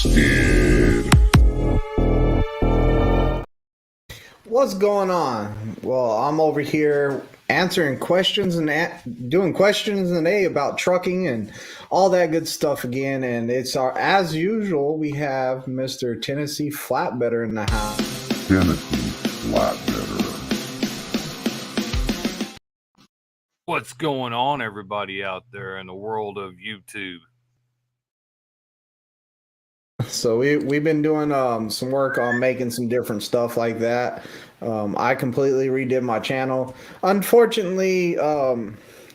Twisted. What's going on? Well, I'm over here answering questions and doing questions and about trucking and all that good stuff again. And it's as usual, we have Mr. Tennessee Flatbedder in the house. Tennessee Flatbedder. What's going on, everybody out there in the world of YouTube? So we've been doing some work on making some different stuff like that. I completely redid my channel. Unfortunately,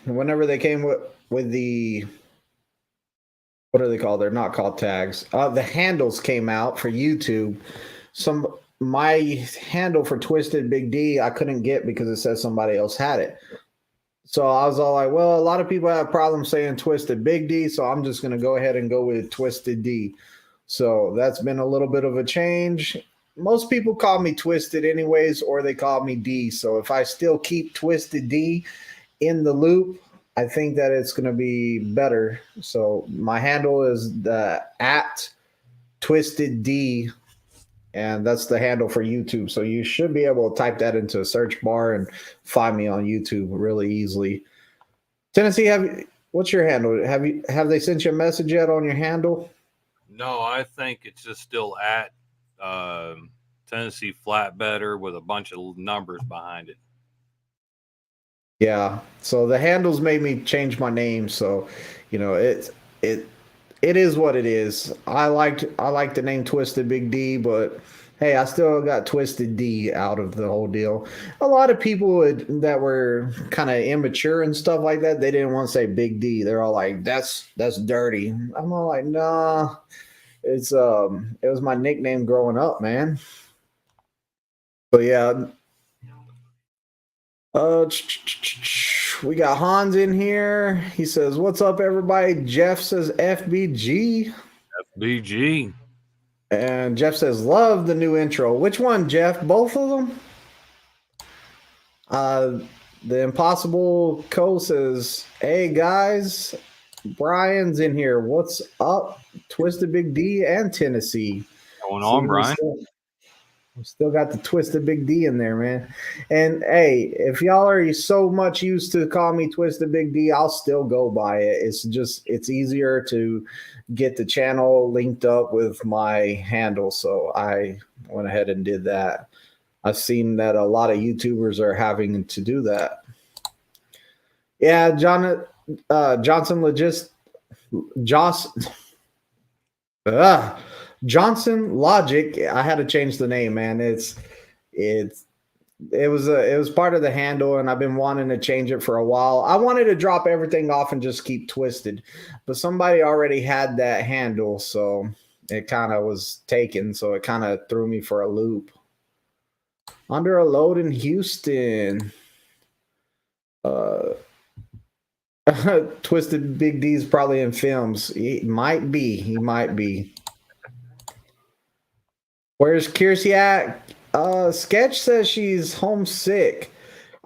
whenever they came with the what are they called? They're not called tags. The handles came out for YouTube. My handle for Twisted Big D I couldn't get because it says somebody else had it. So I was all like, well, a lot of people have problems saying Twisted Big D, so I'm just going to go ahead and go with Twisted D. So that's been a little bit of a change. Most people call me Twisted anyways, or they call me D. So if I still keep Twisted D in the loop, I think that it's going to be better. So my handle is the @Twisted D, and that's the handle for YouTube. So you should be able to type that into a search bar and find me on YouTube really easily. Tennessee, what's your handle? Have they sent you a message yet on your handle? No, I think it's just still at Tennessee Flatbedder with a bunch of numbers behind it. Yeah. So the handles made me change my name. So, it is what it is. I like the name Twisted Big D, but hey, I still got Twisted D out of the whole deal. A lot of people that were kind of immature and stuff like that, they didn't want to say Big D. They're all like, that's dirty. I'm all like, nah. It was my nickname growing up, man. So yeah. We got Hans in here. He says, "What's up, everybody?" Jeff says, "FBG." FBG. And Jeff says, "Love the new intro." Which one, Jeff? Both of them? The Impossible Co says, "Hey guys, Brian's in here. What's up, Twisted Big D and Tennessee?" Going on, Brian? We still got the Twisted Big D in there, man. And hey, if y'all are so much used to call me Twisted Big D, I'll still go by it. It's easier to get the channel linked up with my handle. So I went ahead and did that. I've seen that a lot of YouTubers are having to do that. Yeah, Johnson Johnson Logic. I had to change the name, man. It was part of the handle, and I've been wanting to change it for a while. I wanted to drop everything off and just keep Twisted, but somebody already had that handle, so it kind of was taken. So it kind of threw me for a loop. Under a load in Houston. Twisted Big D's probably in films. He might be. Where's Kiersey at? Sketch says she's homesick.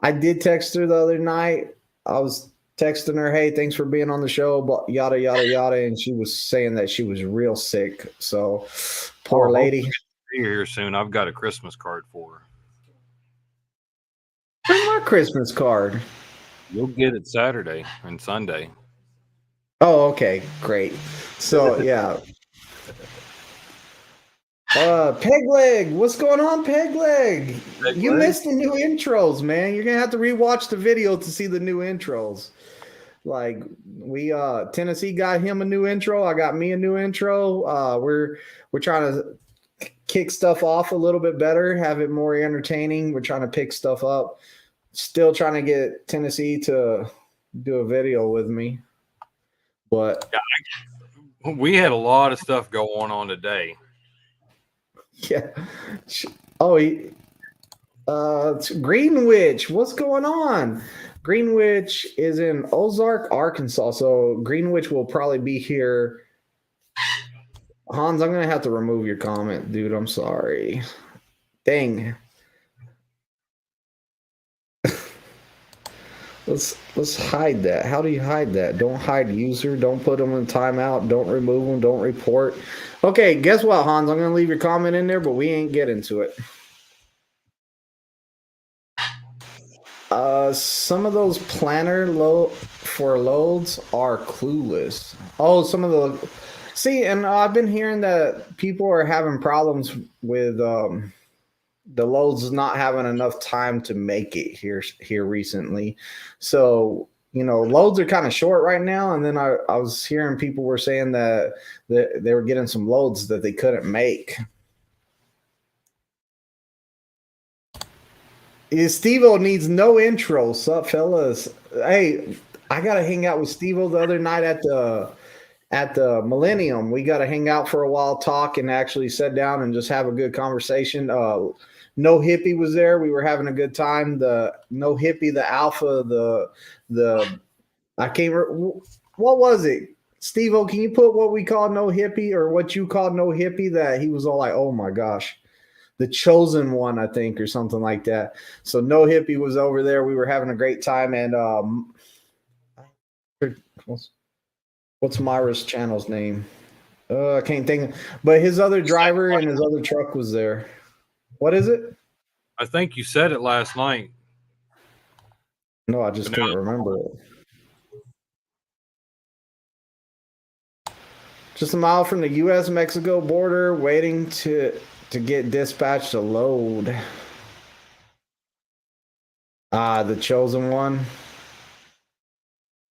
I did text her the other night. I was texting her, "Hey, thanks for being on the show," but yada yada yada, and she was saying that she was real sick. So poor lady. Be here soon. I've got a Christmas card for her. Where's my Christmas card? You'll get it Saturday and Sunday. Oh, okay, great. So yeah. Pegleg, what's going on, Pegleg? You missed the new intros, man. You're gonna have to rewatch the video to see the new intros. Like Tennessee got him a new intro. I got me a new intro. We're trying to kick stuff off a little bit better, have it more entertaining. We're trying to pick stuff up. Still trying to get Tennessee to do a video with me, but we had a lot of stuff going on today. Yeah. Oh, it's Greenwich. What's going on? Greenwich is in Ozark, Arkansas. So Greenwich will probably be here. Hans, I'm gonna have to remove your comment, dude. I'm sorry. Dang. Let's hide that. How do you hide that? Don't hide user. Don't put them in timeout. Don't remove them. Don't report. Okay, guess what, Hans? I'm gonna leave your comment in there, but we ain't getting to it. Some of those planner for loads are clueless. Oh, some of the see, and I've been hearing that people are having problems with the loads not having enough time to make it here recently. So loads are kind of short right now. And then I was hearing people were saying that they were getting some loads that they couldn't make. Steve-O needs no intro. Sup, fellas? Hey, I got to hang out with Steve-O the other night at the Millennium. We got to hang out for a while, talk, and actually sit down and just have a good conversation. No Hippie was there. We were having a good time. The No Hippie, the Alpha, the I can't. What was it? Steve-O, can you put what we call No Hippie or what you called No Hippie? That he was all like, "Oh my gosh." The Chosen One, I think, or something like that. So No Hippie was over there. We were having a great time, and what's Myra's channel's name? I can't think. But his other driver and his other truck was there. What is it? I think you said it last night. No, I just can't remember it. Just a mile from the U.S.-Mexico border, waiting to get dispatched a load. The Chosen One.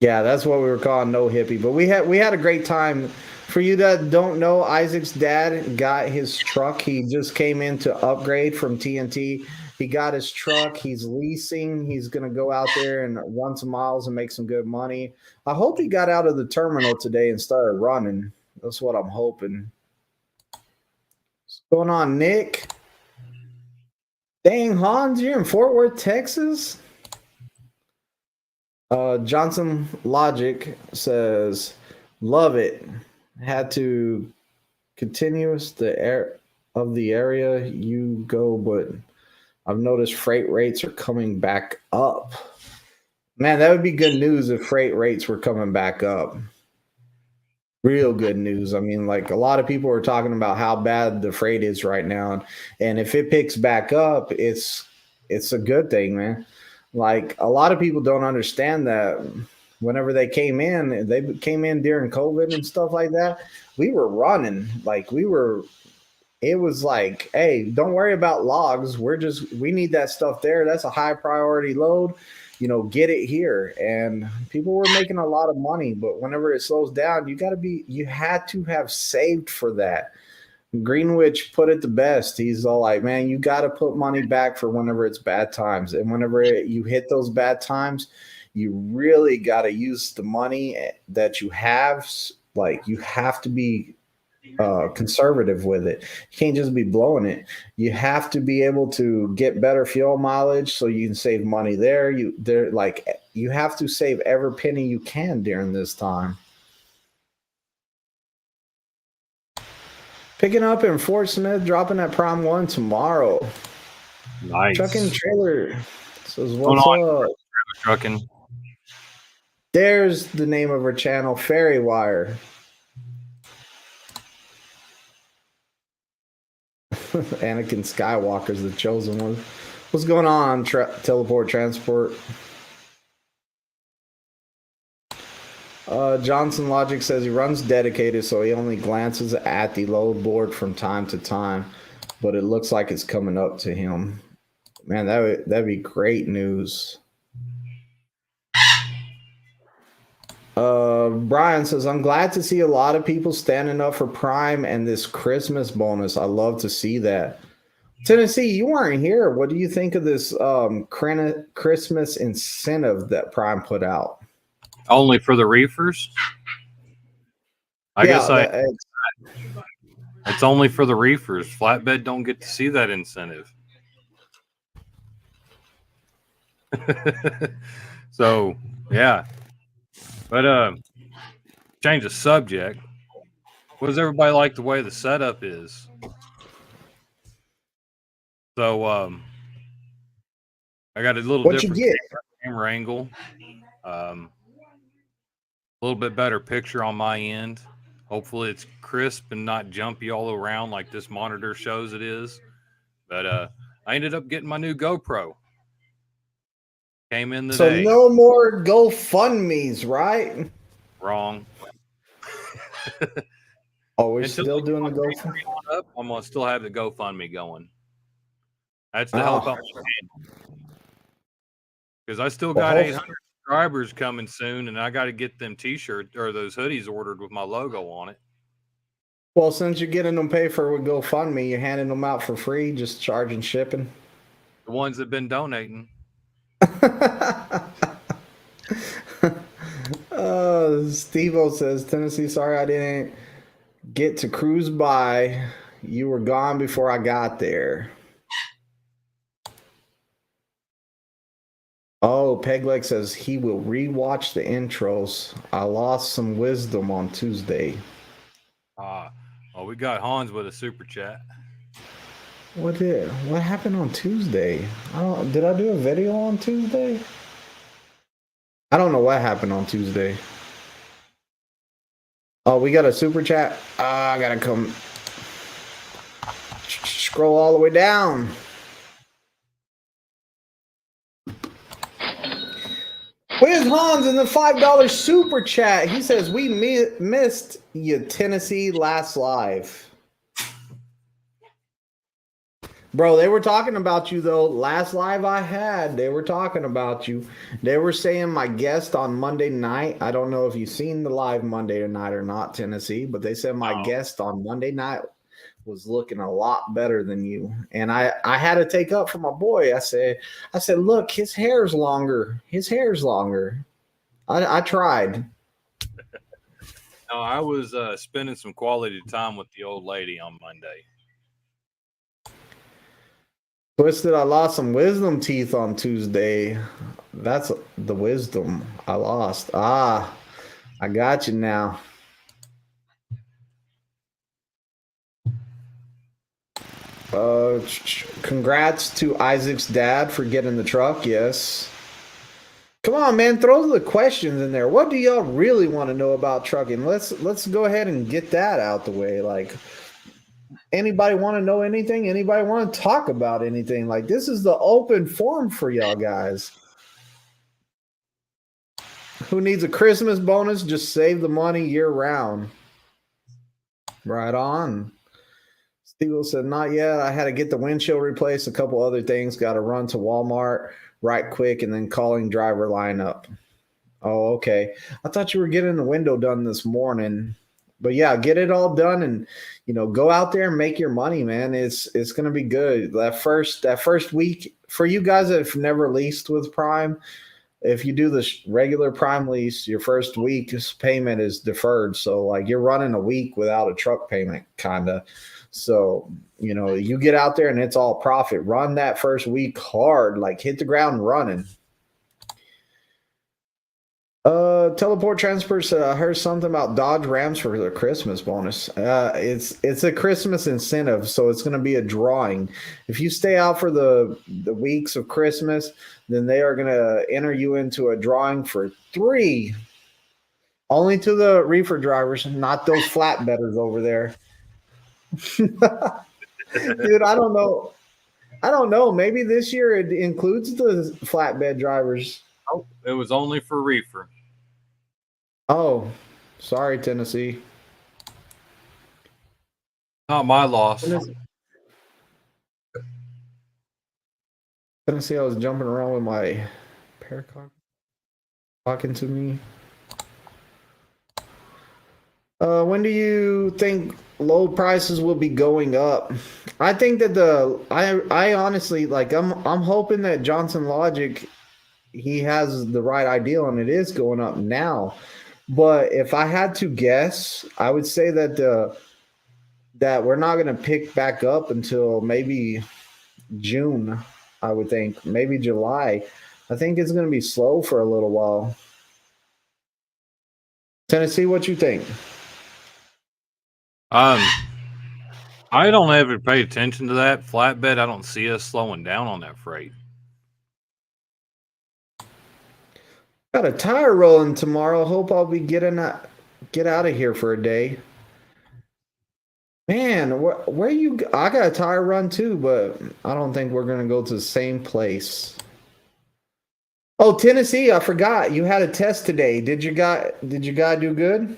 Yeah, that's what we were calling No Hippie. But we had a great time. For you that don't know, Isaac's dad got his truck. He just came in to upgrade from TNT. He got his truck. He's leasing. He's going to go out there and run some miles and make some good money. I hope he got out of the terminal today and started running. That's what I'm hoping. What's going on, Nick? Dang, Hans, you're in Fort Worth, Texas? Johnson Logic says, love it. Had to continuous the air of the area you go, but I've noticed freight rates are coming back up. Man, that would be good news if freight rates were coming back up. Real good news. I mean, like a lot of people are talking about how bad the freight is right now. And if it picks back up, it's a good thing, man. Like a lot of people don't understand that whenever they came in during COVID and stuff like that, we were running. It was like, hey, don't worry about logs. We need that stuff there. That's a high priority load. Get it here. And people were making a lot of money, but whenever it slows down, you had to have saved for that. Greenwich put it the best. He's all like, man, you got to put money back for whenever it's bad times. And whenever you hit those bad times, you really got to use the money that you have. Like you have to be conservative with it. You can't just be blowing it. You have to be able to get better fuel mileage so you can save money there. You have to save every penny you can during this time. Picking up in Fort Smith, dropping at Prime 1 tomorrow. Nice. Trucking Trailer says, what's up? Trucking. There's the name of her channel, Fairy Wire. Anakin Skywalker's the chosen one. What's going on, Teleport Transport? Johnson Logic says he runs dedicated, so he only glances at the load board from time to time, but it looks like it's coming up to him. Man, that'd be great news. Brian says, I'm glad to see a lot of people standing up for Prime and this Christmas bonus. I love to see that. Tennessee, you weren't here. What do you think of this Christmas incentive that Prime put out? Only for the reefers? I guess it's only for the reefers. Flatbed don't get to see that incentive. So, yeah. But change the subject. What does everybody like the way the setup is? So I got a little what you different get? camera angle. A little bit better picture on my end. Hopefully it's crisp and not jumpy all around like this monitor shows it is. But I ended up getting my new GoPro. Came in So today. no more GoFundMe's, right? Wrong. Oh, we're Until still I doing the get my GoFundMe. Patreon up, I'm gonna still have the GoFundMe going. That's to help out my channel. Because I still got 800 subscribers coming soon, and I got to get them T-shirts or those hoodies ordered with my logo on it. Well, since you're getting them paid for with GoFundMe, you're handing them out for free, just charging shipping. The ones that've been donating. Steve-O says, Tennessee, sorry I didn't get to cruise by. You were gone before I got there. Oh, Pegleg says he will rewatch the intros. I lost some wisdom on Tuesday. Well, we got Hans with a super chat. What happened on Tuesday? Did I do a video on Tuesday? I don't know what happened on Tuesday. Oh, we got a super chat. I gotta come scroll all the way down. Where's Hans in the $5 super chat? He says, we missed you, Tennessee, last live. Bro, they were talking about you, though. Last live I had, they were talking about you. They were saying my guest on Monday night. I don't know if you've seen the live Monday night or not, Tennessee, but they said my guest on Monday night was looking a lot better than you. And I had to take up for my boy. I said, look, his hair's longer. His hair's longer. I tried. No, I was spending some quality time with the old lady on Monday. Twisted, I lost some wisdom teeth on Tuesday. That's the wisdom I lost. I got you now. Congrats to Isaac's dad for getting the truck. Yes. Come on, man. Throw the questions in there. What do y'all really want to know about trucking? Let's go ahead and get that out the way. Like, anybody want to know anything? Anybody want to talk about anything? Like, this is the open forum for y'all guys. Who needs a Christmas bonus? Just save the money year round. Right on. Steve said, not yet. I had to get the windshield replaced, a couple other things. Got to run to Walmart right quick and then calling driver lineup. Oh, okay. I thought you were getting the window done this morning. But yeah, get it all done and, go out there and make your money, man. It's going to be good. That first week, for you guys that have never leased with Prime, if you do the regular Prime lease, your first week's payment is deferred. So, like, you're running a week without a truck payment, kind of. So, you get out there and it's all profit. Run that first week hard, like hit the ground running. Teleport Transport said, I heard something about Dodge Rams for the Christmas bonus. It's a Christmas incentive, so it's going to be a drawing. If you stay out for the weeks of Christmas, then they are going to enter you into a drawing for 3. Only to the reefer drivers, not those flatbedders over there. Dude, I don't know. Maybe this year it includes the flatbed drivers. Oh, it was only for reefer. Oh, sorry, Tennessee. Not my loss. Tennessee, I was jumping around with my paracock talking to me. When do you think load prices will be going up? I think that I honestly, like, I'm hoping that Johnson Logic, he has the right idea and it is going up now. But if I had to guess, I would say that that we're not going to pick back up until maybe June. I would think maybe July. I think it's going to be slow for a little while. Tennessee, what you think? I don't ever pay attention to that flatbed. I don't see us slowing down on that freight. Got a tire rolling tomorrow. Hope I'll be get out of here for a day. Man, where you? I got a tire run too, but I don't think we're gonna go to the same place. Oh, Tennessee! I forgot you had a test today. Did you guy do good?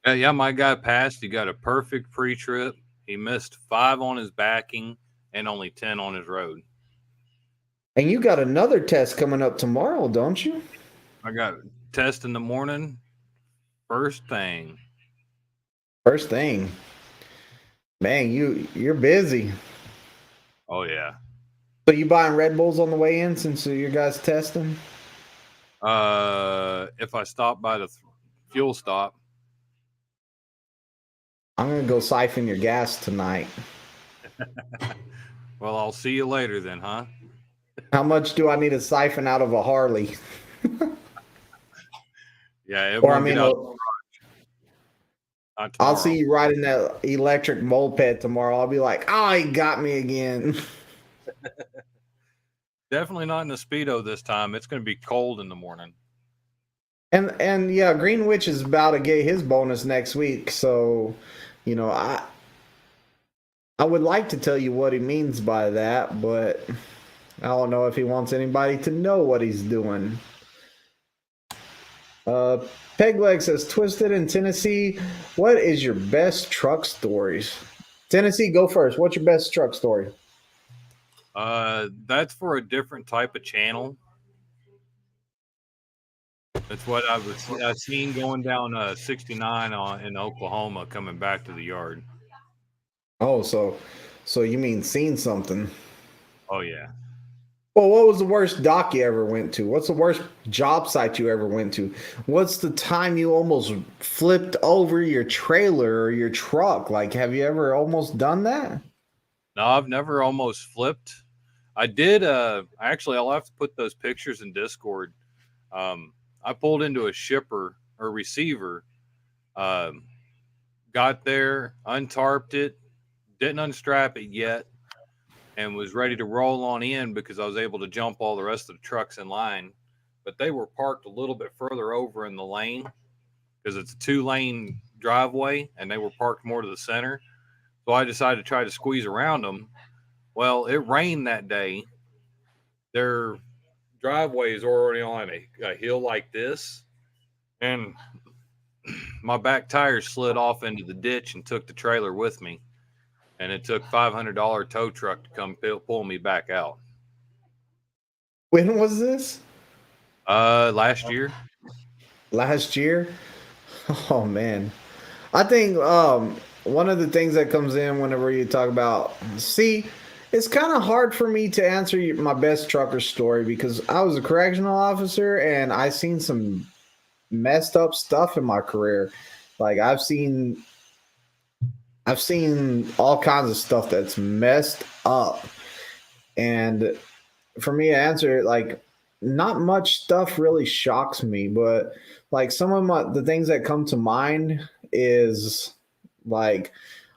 Yeah, my guy passed. He got a perfect pre-trip. He missed 5 on his backing and only 10 on his road. And you got another test coming up tomorrow, don't you? I got a test in the morning. First thing. First thing. Man, you're busy. Oh yeah. So you buying Red Bulls on the way in since your guys testing? If I stop by the fuel stop. I'm gonna go siphon your gas tonight. Well, I'll see you later then, huh? How much do I need to siphon out of a Harley? Yeah, Or I mean, I'll see tomorrow. you riding that electric moped tomorrow. I'll be like, oh, he got me again. Definitely not in the Speedo this time. It's going to be cold in the morning. And yeah, Greenwich is about to get his bonus next week. So, I would like to tell you what he means by that, but I don't know if he wants anybody to know what he's doing. Pegleg says, Twisted in Tennessee, what is your best truck stories? Tennessee, go first. What's your best truck story? That's for a different type of channel. That's what I seen going down 69 in Oklahoma coming back to the yard. Oh, so you mean seen something? Oh yeah. Well, what was the worst dock you ever went to? What's the worst job site you ever went to? What's the time you almost flipped over your trailer or your truck? Like, have you ever almost done that? No, I've never almost flipped. I did. Actually, I'll have to put those pictures in Discord. I pulled into a shipper or receiver, got there, untarped it, didn't unstrap it yet, and was ready to roll on in because I was able to jump all the rest of the trucks in line. But they were parked a little bit further over in the lane because it's a 2-lane driveway, and they were parked more to the center. So I decided to try to squeeze around them. Well, it rained that day. Their driveway is already on a hill like this, and my back tire slid off into the ditch and took the trailer with me. And it took $500 tow truck to come pull me back out. When was this? Last year. Last year? Oh man. I think one of the things that comes in whenever you talk about it's kind of hard for me to answer my best trucker story because I was a correctional officer and I seen some messed up stuff in my career. Like I've seen all kinds of stuff that's messed up. And for me to answer it, like not much stuff really shocks me, but like some of the things that come to mind is like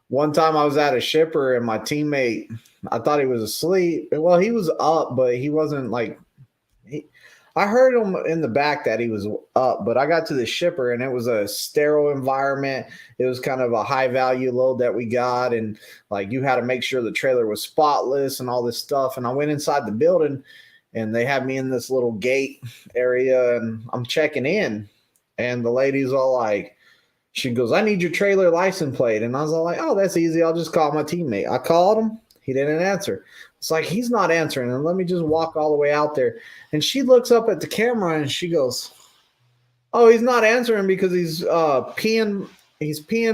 one time I was at a shipper and my teammate, I thought he was asleep. Well, he was up, but he wasn't like I heard him in the back that he was up, but I got to the shipper and it was a sterile environment. It was kind of a high value load that we got. And like you had to make sure the trailer was spotless and all this stuff. And I went inside the building and they had me in this little gate area and I'm checking in. And the lady's all like, she goes, I need your trailer license plate. And I was all like, oh, that's easy. I'll just call my teammate. I called him. He didn't answer. It's like, he's not answering. And let me just walk all the way out there. And she looks up at the camera and she goes, oh, he's not answering because he's peeing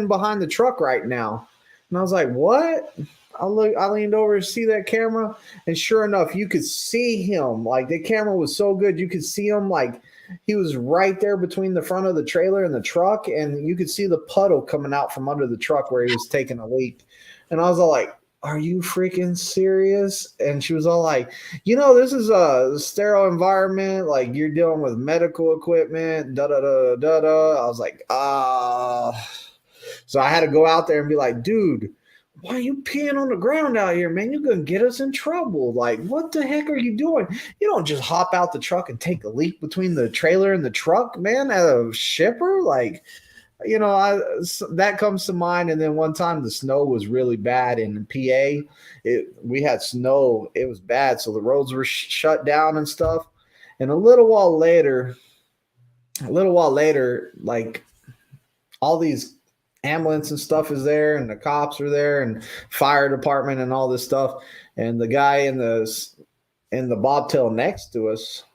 behind the truck right now. And I was like, what? I leaned over to see that camera. And sure enough, you could see him. Like the camera was so good. You could see him like he was right there between the front of the trailer and the truck. And you could see the puddle coming out from under the truck where he was taking a leak. And I was all like, are you freaking serious? And she was all like, this is a sterile environment. Like you're dealing with medical equipment, da, da, da, da. I was like, So I had to go out there and be like, dude, why are you peeing on the ground out here, man? You're going to get us in trouble. Like, what the heck are you doing? You don't just hop out the truck and take a leak between the trailer and the truck, man, as a shipper. Like, that comes to mind. And then one time the snow was really bad in PA. We had snow. It was bad. So the roads were shut down and stuff. And a little while later, like all these ambulance and stuff is there, and the cops are there, and fire department and all this stuff. And the guy in the bobtail next to us,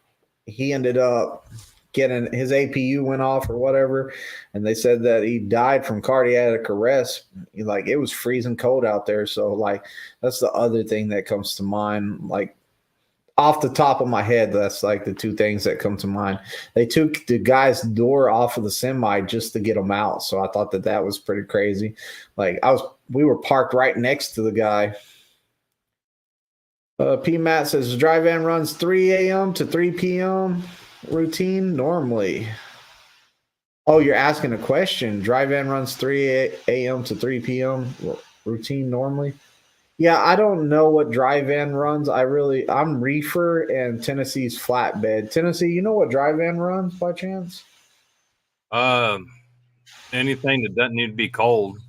he ended up getting his APU went off or whatever, and they said that he died from cardiac arrest. Like, it was freezing cold out there. So like, that's the other thing that comes to mind. Like, off the top of my head, that's like the two things that come to mind. They took the guy's door off of the semi just to get him out. So I thought that was pretty crazy. Like, we were parked right next to the guy. P. Matt says dry van runs 3 a.m. to 3 p.m. routine normally. Oh, you're asking a question. Dry van runs 3 a.m. to 3 p.m. routine normally. Yeah, I don't know what dry van runs. I'm reefer and Tennessee's flatbed. Tennessee, you know what dry van runs by chance? Anything that doesn't need to be cold.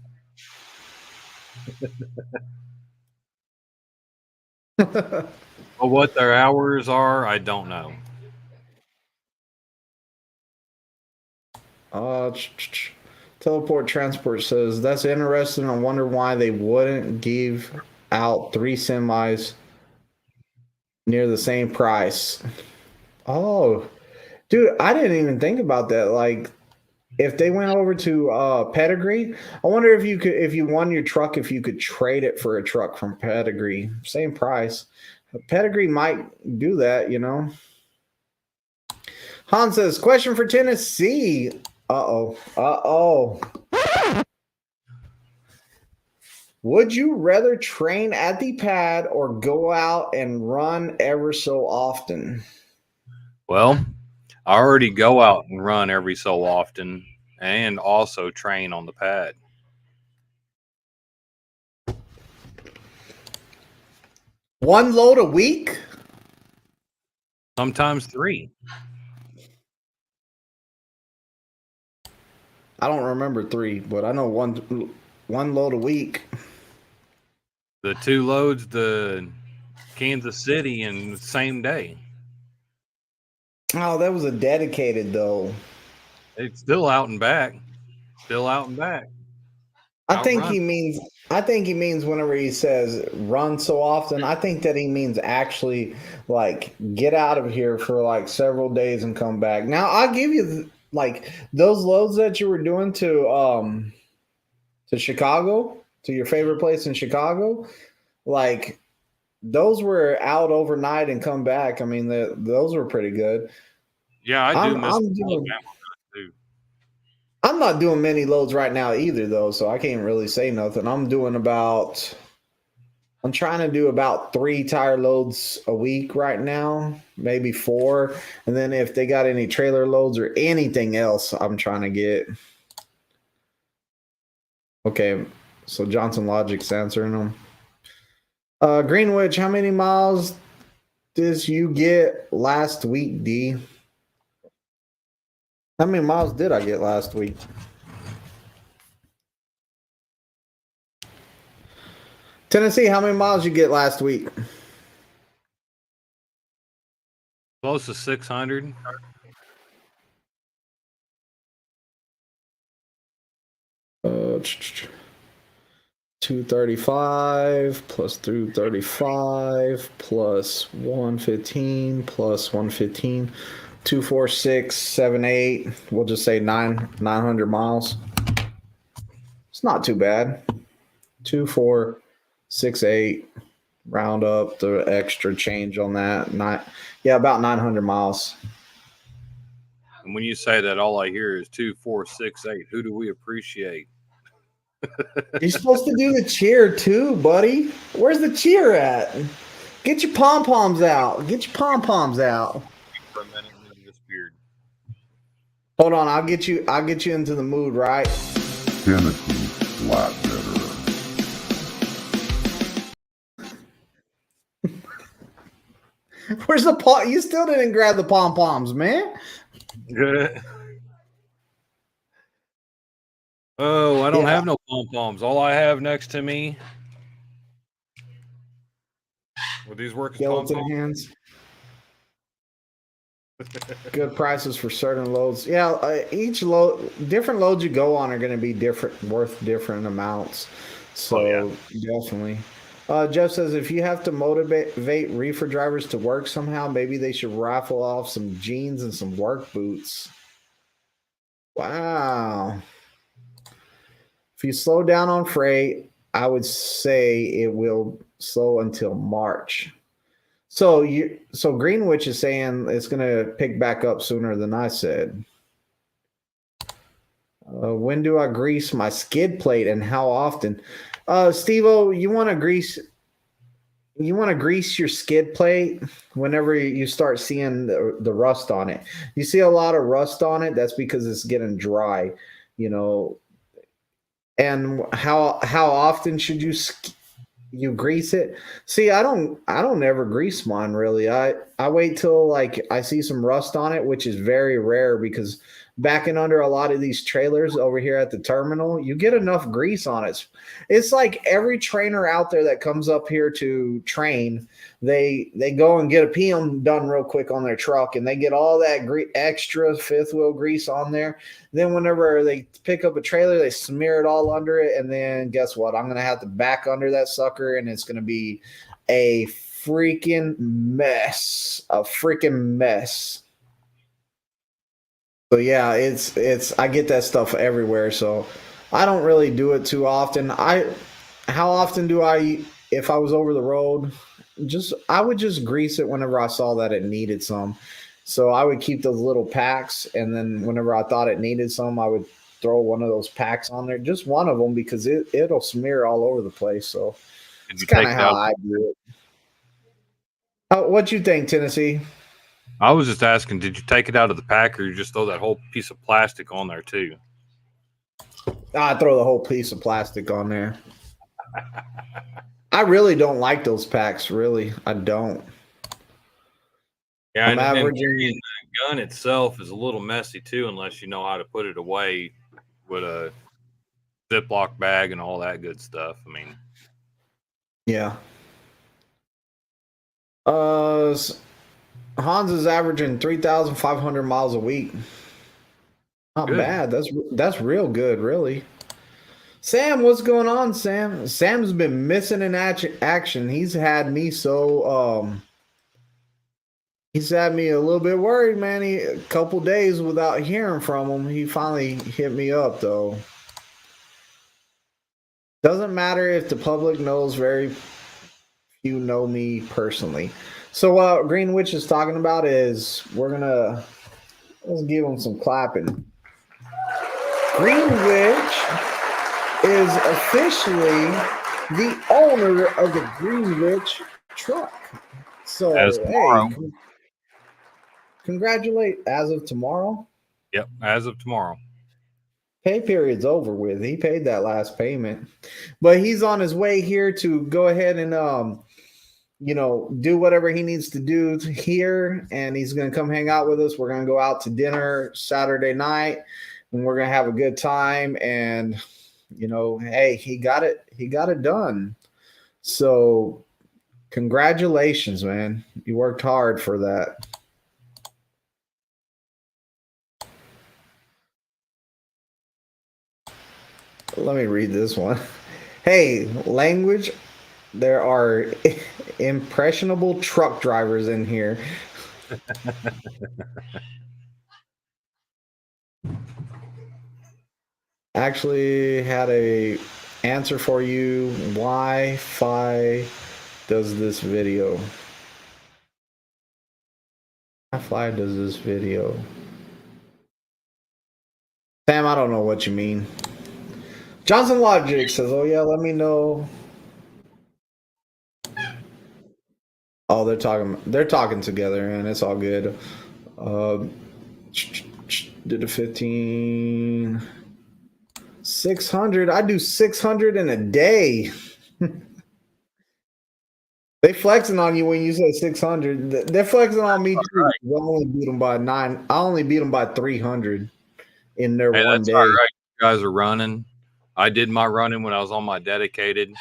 But what their hours are, I don't know. Teleport Transport says that's interesting. I wonder why they wouldn't give out 3 semis near the same price. Oh, dude, I didn't even think about that. Like, if they went over to Pedigree, I wonder if you won your truck, if you could trade it for a truck from Pedigree, same price. Pedigree might do that, you know. Han says, question for Tennessee. Uh-oh. Would you rather train at the pad or go out and run ever so often? Well, I already go out and run every so often and also train on the pad. One load a week? Sometimes 3. I don't remember 3, but I know one load a week. The 2 loads to Kansas City in the same day. Oh, that was a dedicated though. It's still out and back. I think he means whenever he says run so often, I think that he means actually like get out of here for like several days and come back. Now, I'll give you like those loads that you were doing to Chicago, to your favorite place in Chicago, like those were out overnight and come back. I mean, those were pretty good. Yeah, I do miss Alabama too. I'm not doing many loads right now either, though, so I can't really say nothing. I'm trying to do about 3 tire loads a week right now, maybe 4. And then if they got any trailer loads or anything else, I'm trying to get. Okay, so Johnson Logic's answering them. Greenwich, how many miles did you get last week, D? How many miles did I get last week? Tennessee, how many miles you get last week? Close to 600. Uh, 235 plus 235 plus 115 plus 115. 24678. We'll just say 900 miles. It's not too bad. 2468. Round up the extra change on that. About 900 miles. And when you say that, all I hear is 2468. Who do we appreciate? You're supposed to do the cheer too, buddy. Where's the cheer at? Get your pom poms out. For a minute and then disappeared. Hold on, I'll get you into the mood, right? Tennessee flat veteran. Where's the pom? You still didn't grab the pom poms, man. Good. Oh, I don't Yeah. have no pom poms. All I have next to me. Would these work as pom Skeleton poms? hands. Good prices for certain loads. Yeah, each load, different loads you go on are going to be different, worth different amounts. So definitely. Jeff says if you have to motivate reefer drivers to work somehow, maybe they should raffle off some jeans and some work boots. Wow. If you slow down on freight, I would say it will slow until March. So Greenwich is saying it's going to pick back up sooner than I said. When do I grease my skid plate and how often? Steve-O, you want to grease your skid plate whenever you start seeing the rust on it. You see a lot of rust on it, that's because it's getting dry, you know. And how often should you grease it? See, I don't ever grease mine really. I wait till like I see some rust on it, which is very rare because backing under a lot of these trailers over here at the terminal, you get enough grease on it. It's like every trainer out there that comes up here to train, they go and get a PM done real quick on their truck and they get all that extra fifth wheel grease on there. Then whenever they pick up a trailer, they smear it all under it. And then guess what? I'm going to have to back under that sucker and it's going to be a freaking mess. A freaking mess. So yeah, it's I get that stuff everywhere. So I don't really do it too often. How often do I, if I was over the road, I would just grease it whenever I saw that it needed some. So I would keep those little packs, and then whenever I thought it needed some, I would throw one of those packs on there, just one of them, because it'll smear all over the place. So Did it's you kind take of it how out? I do it. What you think, Tennessee? I was just asking, did you take it out of the pack or you just throw that whole piece of plastic on there too? I throw the whole piece of plastic on there. I really don't like those packs. Really, I don't. Yeah, I'm and averaging. carrying the gun itself is a little messy too, unless you know how to put it away with a Ziploc bag and all that good stuff. I mean, Yeah. Hans is averaging 3,500 miles a week. Not good. bad. That's real good, really. Sam, what's going on, Sam? Sam's been missing in action. He's had me he's had me a little bit worried, man. A couple days without hearing from him. He finally hit me up though. Doesn't matter if the public knows, very few know me personally. So what Greenwich is talking about is let's give him some clapping. Greenwich is officially the owner of the Greenwich truck. So, As tomorrow. hey, congratulate as of tomorrow. Yep, as of tomorrow. Pay period's over with. He paid that last payment, but he's on his way here to go ahead and do whatever he needs to do here, and he's going to come hang out with us. We're going to go out to dinner Saturday night, and we're going to have a good time. And hey, he got it done. So congratulations, man. You worked hard for that. Let me read this one. Hey, language. There are impressionable truck drivers in here. Actually had a answer for you. Wi-Fi does this video. Wi-Fi does this video. Sam, I don't know what you mean. Johnson Logic says, oh yeah, let me know. Oh, they're talking together, and it's all good. Did a 15 600. I do 600 in a day. They flexing on you when you say 600. They're flexing on me too. Right. I only beat them by 9. I only beat them by 300 in their Hey, one that's all day. right. You guys are running. I did my running when I was on my dedicated.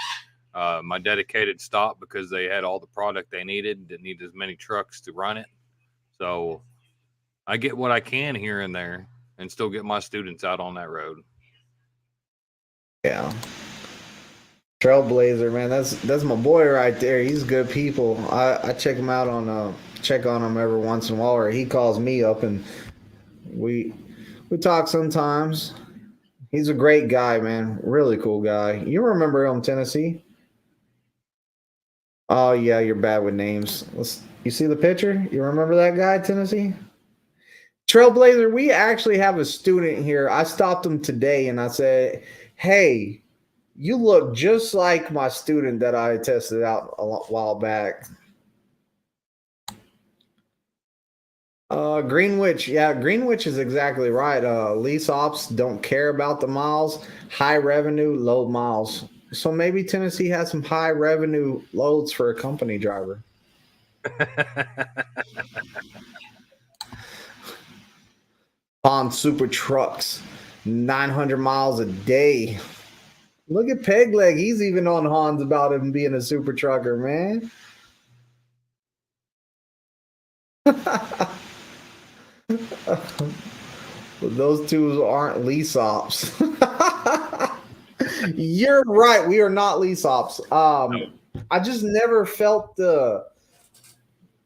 My dedicated stopped because they had all the product they needed. Didn't need as many trucks to run it. So I get what I can here and there and still get my students out on that road. Yeah. Trailblazer, man, that's my boy right there. He's good people. I check him out on check on him every once in a while, or he calls me up and we talk sometimes. He's a great guy, man. Really cool guy. You remember him, Tennessee? Oh yeah, you're bad with names. You see the picture? You remember that guy, Tennessee? Trailblazer, we actually have a student here. I stopped him today and I said, "Hey, you look just like my student that I tested out a while back." Greenwich, yeah, Greenwich is exactly right. Lease ops don't care about the miles, high revenue, low miles. So maybe Tennessee has some high revenue loads for a company driver. On super trucks, 900 miles a day. Look at Pegleg. He's even on Hans about him being a super trucker, man. Those two aren't lease ops. You're right. We are not lease ops. I just never felt the.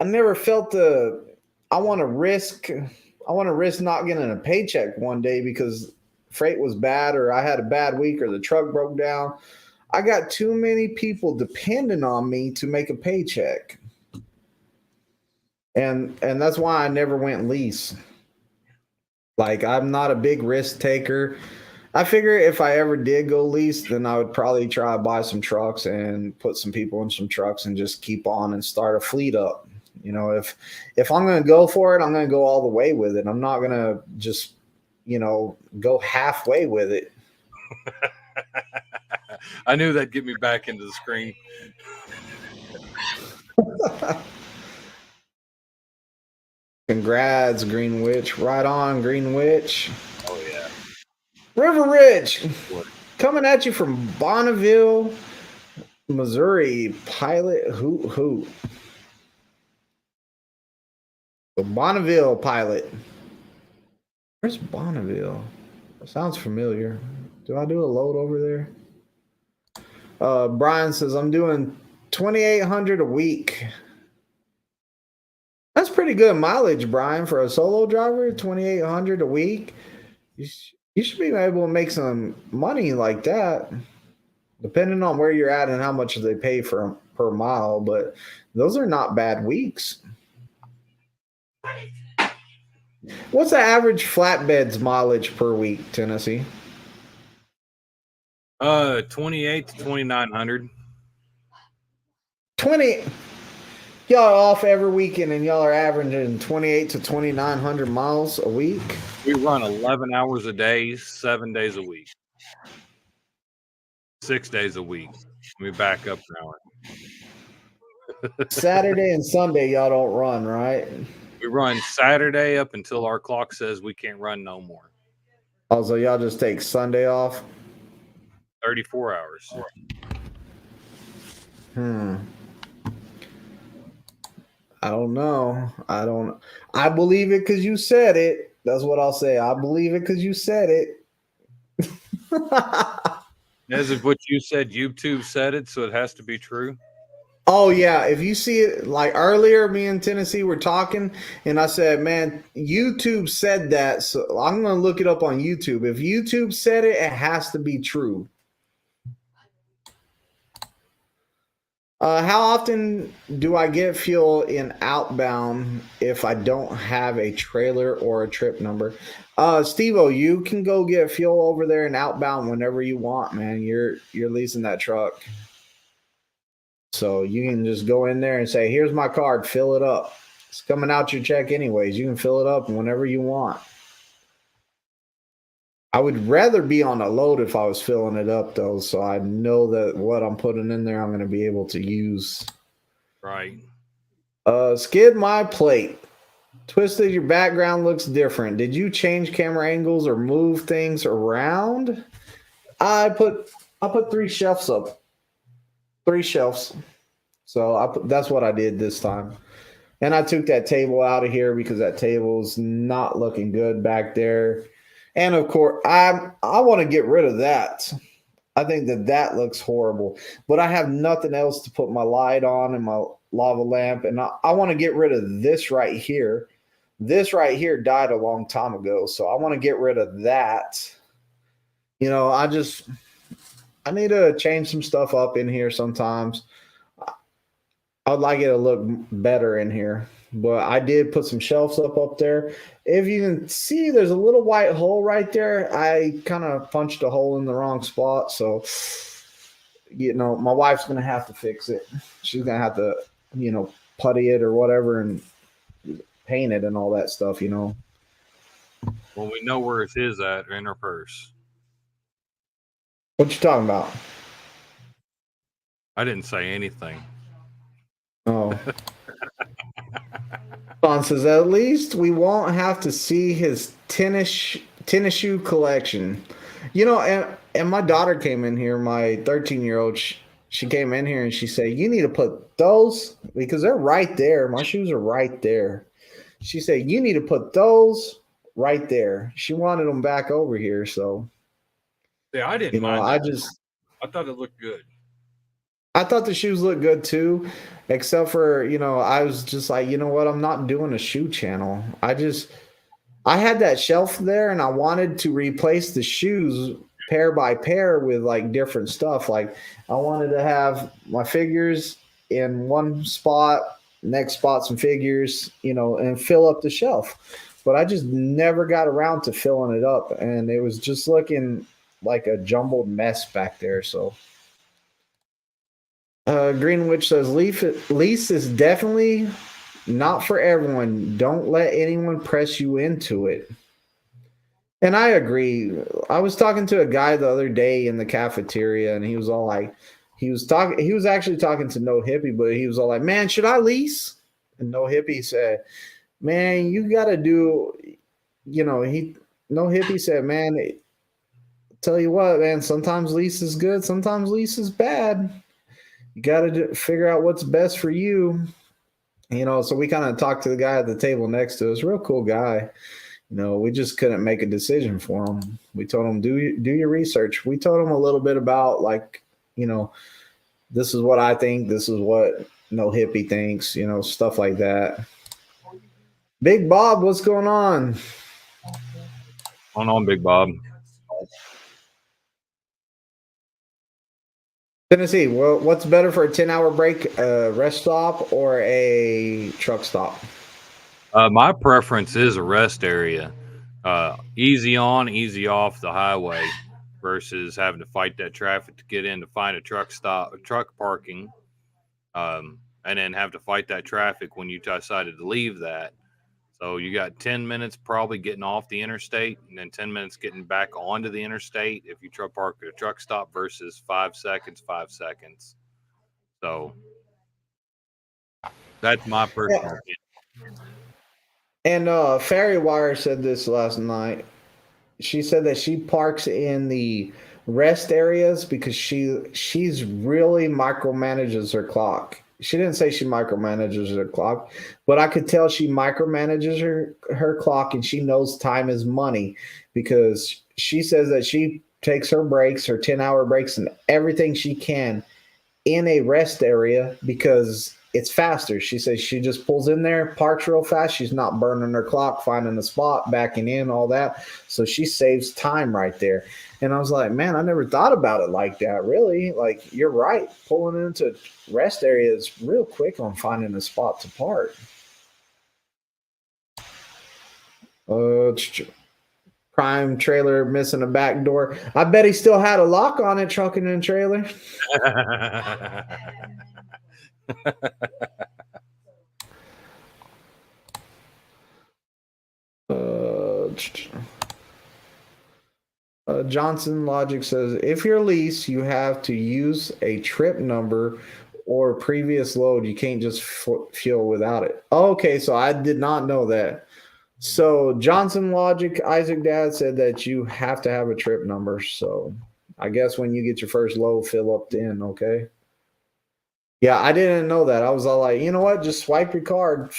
I never felt the. I want to risk. I want to risk not getting a paycheck one day because freight was bad, or I had a bad week, or the truck broke down. I got too many people depending on me to make a paycheck, and that's why I never went lease. Like I'm not a big risk taker. I figure if I ever did go lease, then I would probably try to buy some trucks and put some people in some trucks and just keep on and start a fleet up. You know, if I'm going to go for it, I'm going to go all the way with it. I'm not going to just, go halfway with it. I knew that'd get me back into the screen. Congrats, Greenwich. Right on, Greenwich. Oh yeah. River Ridge, What? coming at you from Bonneville, Missouri. Pilot, who? The Bonneville pilot. Where's Bonneville? That sounds familiar. Do I do a load over there? Brian says I'm doing 2,800 a week. That's pretty good mileage, Brian, for a solo driver. 2,800 a week. You should be able to make some money like that, depending on where you're at and how much they pay for per mile. But those are not bad weeks. What's the average flatbeds mileage per week, Tennessee? 28 to 2,900. 20. Y'all are off every weekend and y'all are averaging 28 to 2,900 miles a week. We run 11 hours a day, 7 days a week, 6 days a week. Let me back up an hour. Saturday and Sunday, y'all don't run, right? We run Saturday up until our clock says we can't run no more. Also, y'all just take Sunday off? 34 hours. I don't know. I believe it because you said it. That's what I'll say. I believe it because you said it. As of what you said, YouTube said it, so it has to be true. Oh yeah, if you see it, like earlier, me and Tennessee were talking, and I said, "Man, YouTube said that," so I'm gonna look it up on YouTube. If YouTube said it, it has to be true. How often do I get fuel in outbound if I don't have a trailer or a trip number? Steve-O, you can go get fuel over there in outbound whenever you want, man. You're leasing that truck. So you can just go in there and say, "Here's my card, fill it up." It's coming out your check anyways. You can fill it up whenever you want. I would rather be on a load if I was filling it up though, so I know that what I'm putting in there I'm going to be able to use. Right. Skid my plate. Twisted, your background looks different. Did you change camera angles or move things around? I put three shelves up. Three shelves. So that's what I did this time. And I took that table out of here because that table's not looking good back there. And of course, I want to get rid of that. I think that looks horrible. But I have nothing else to put my light on and my lava lamp. And I want to get rid of this right here. This right here died a long time ago. So I want to get rid of that. You know, I need to change some stuff up in here sometimes. I'd like it to look better in here, but I did put some shelves up there. If you can see, there's a little white hole right there. I kind of punched a hole in the wrong spot, so you know my wife's gonna have to fix it. She's gonna have to, you know, putty it or whatever and paint it and all that stuff. You know. Well, we know where it is at in her purse. What you talking about? I didn't say anything. Oh. Don says, at least we won't have to see his tennis shoe collection. You know, and my daughter came in here, my 13-year-old, she came in here and she said, you need to put those, because they're right there. My shoes are right there. She said, you need to put those right there. She wanted them back over here, so. Yeah, I didn't mind that. I thought it looked good. I thought the shoes looked good too, except for, you know, I was just like, you know what, I'm not doing a shoe channel. I had that shelf there and I wanted to replace the shoes pair by pair with like different stuff. Like I wanted to have my figures in one spot, next spot some figures, you know, and fill up the shelf. But I just never got around to filling it up, and it was just looking like a jumbled mess back there, so. Greenwich says lease is definitely not for everyone. Don't let anyone press you into it. And I agree. I was talking to a guy the other day in the cafeteria, and he was all like, he was actually talking to No Hippie, but he was all like, man, should I lease? And No Hippie said, man, you got to do, you know, No Hippie said, man, tell you what, man, sometimes lease is good, sometimes lease is bad. You got to figure out what's best for you. You know, so we kind of talked to the guy at the table next to us, real cool guy. You know, we just couldn't make a decision for him. We told him, do your research. We told him a little bit about, like, you know, this is what I think. This is what No Hippie thinks, you know, stuff like that. Big Bob, what's going on? Going on, Big Bob. Tennessee, well, what's better for a 10-hour break, a rest stop or a truck stop? My preference is a rest area. Easy on, easy off the highway versus having to fight that traffic to get in to find a truck parking, and then have to fight that traffic when you decided to leave that. So you got 10 minutes probably getting off the interstate and then 10 minutes getting back onto the interstate if you park at a truck stop versus 5 seconds. So that's my personal opinion. And Fairy Wire said this last night. She said that she parks in the rest areas because she's really micromanages her clock. She didn't say she micromanages her clock, but I could tell she micromanages her clock, and she knows time is money because she says that she takes her breaks, her 10-hour breaks, and everything she can in a rest area because it's faster. She says she just pulls in there, parks real fast. She's not burning her clock, finding a spot, backing in, all that. So she saves time right there. And I was like, man, I never thought about it like that, really. Like, you're right. Pulling into rest areas real quick on finding a spot to park. Prime trailer missing a back door. I bet he still had a lock on it, trucking and trailer. Johnson Logic says, if you're lease, you have to use a trip number or previous load, you can't just fuel without it. Okay, so I did not know that. So Johnson Logic, Isaac Dad said that you have to have a trip number. So I guess when you get your first load, fill up then, okay? Yeah, I didn't know that. I was all like, you know what? Just swipe your card.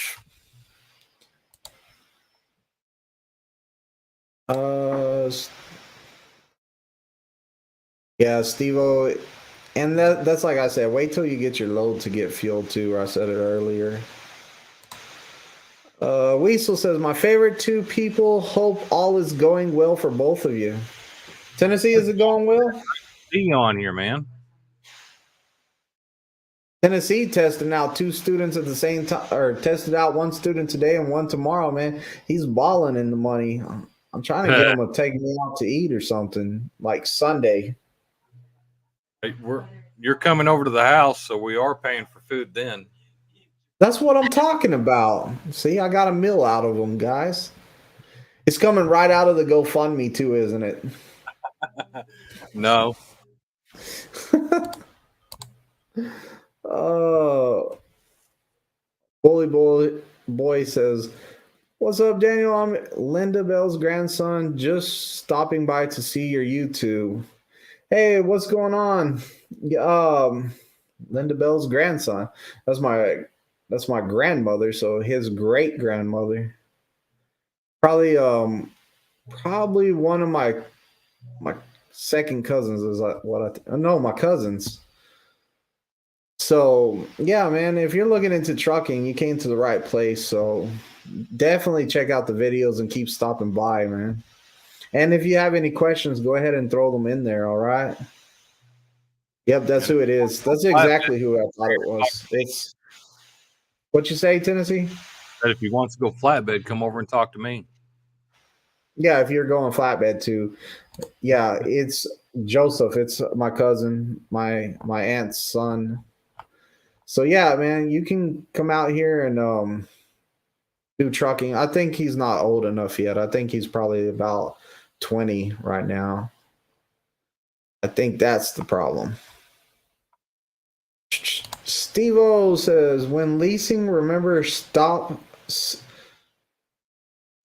Yeah, Steve-O. And that's like I said, wait till you get your load to get fuel too. I said it earlier. Weasel says, my favorite two people, hope all is going well for both of you. Tennessee, is it going well? See you on here, man. Tennessee testing out two students at the same time, or tested out one student today and one tomorrow, man. He's balling in the money. I'm trying to get him to take me out to eat or something, like Sunday. Hey, you're coming over to the house, so we are paying for food then. That's what I'm talking about. See, I got a meal out of them, guys. It's coming right out of the GoFundMe too, isn't it? No. Bully boy says, what's up, Daniel? I'm Linda Bell's grandson, just stopping by to see your YouTube. Hey, what's going on? Linda Bell's grandson. That's my grandmother, so his great grandmother. Probably one of my second cousins is my cousins. So yeah, man, if you're looking into trucking, you came to the right place. So definitely check out the videos and keep stopping by, man. And if you have any questions, go ahead and throw them in there. All right. Yep, that's who it is. That's exactly who I thought it was. It's what you say, Tennessee? But if he wants to go flatbed, come over and talk to me. Yeah, if you're going flatbed too. Yeah, it's Joseph. It's my cousin, my aunt's son. So yeah, man, you can come out here and do trucking. I think he's not old enough yet. I think he's probably about 20 right now. I think that's the problem. Steve-O says, when leasing, remember stop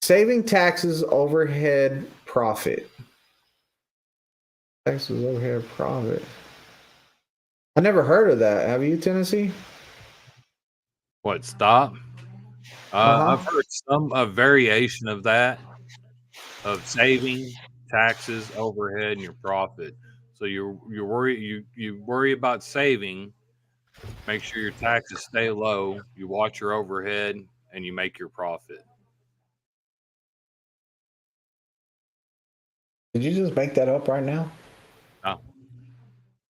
saving taxes, overhead, profit. Taxes, overhead, profit. I never heard of that. Have you, Tennessee? What, stop? I've heard a variation of that, of saving, taxes, overhead, and your profit. So you worry about saving. Make sure your taxes stay low. You watch your overhead, and you make your profit. Did you just make that up right now? No. A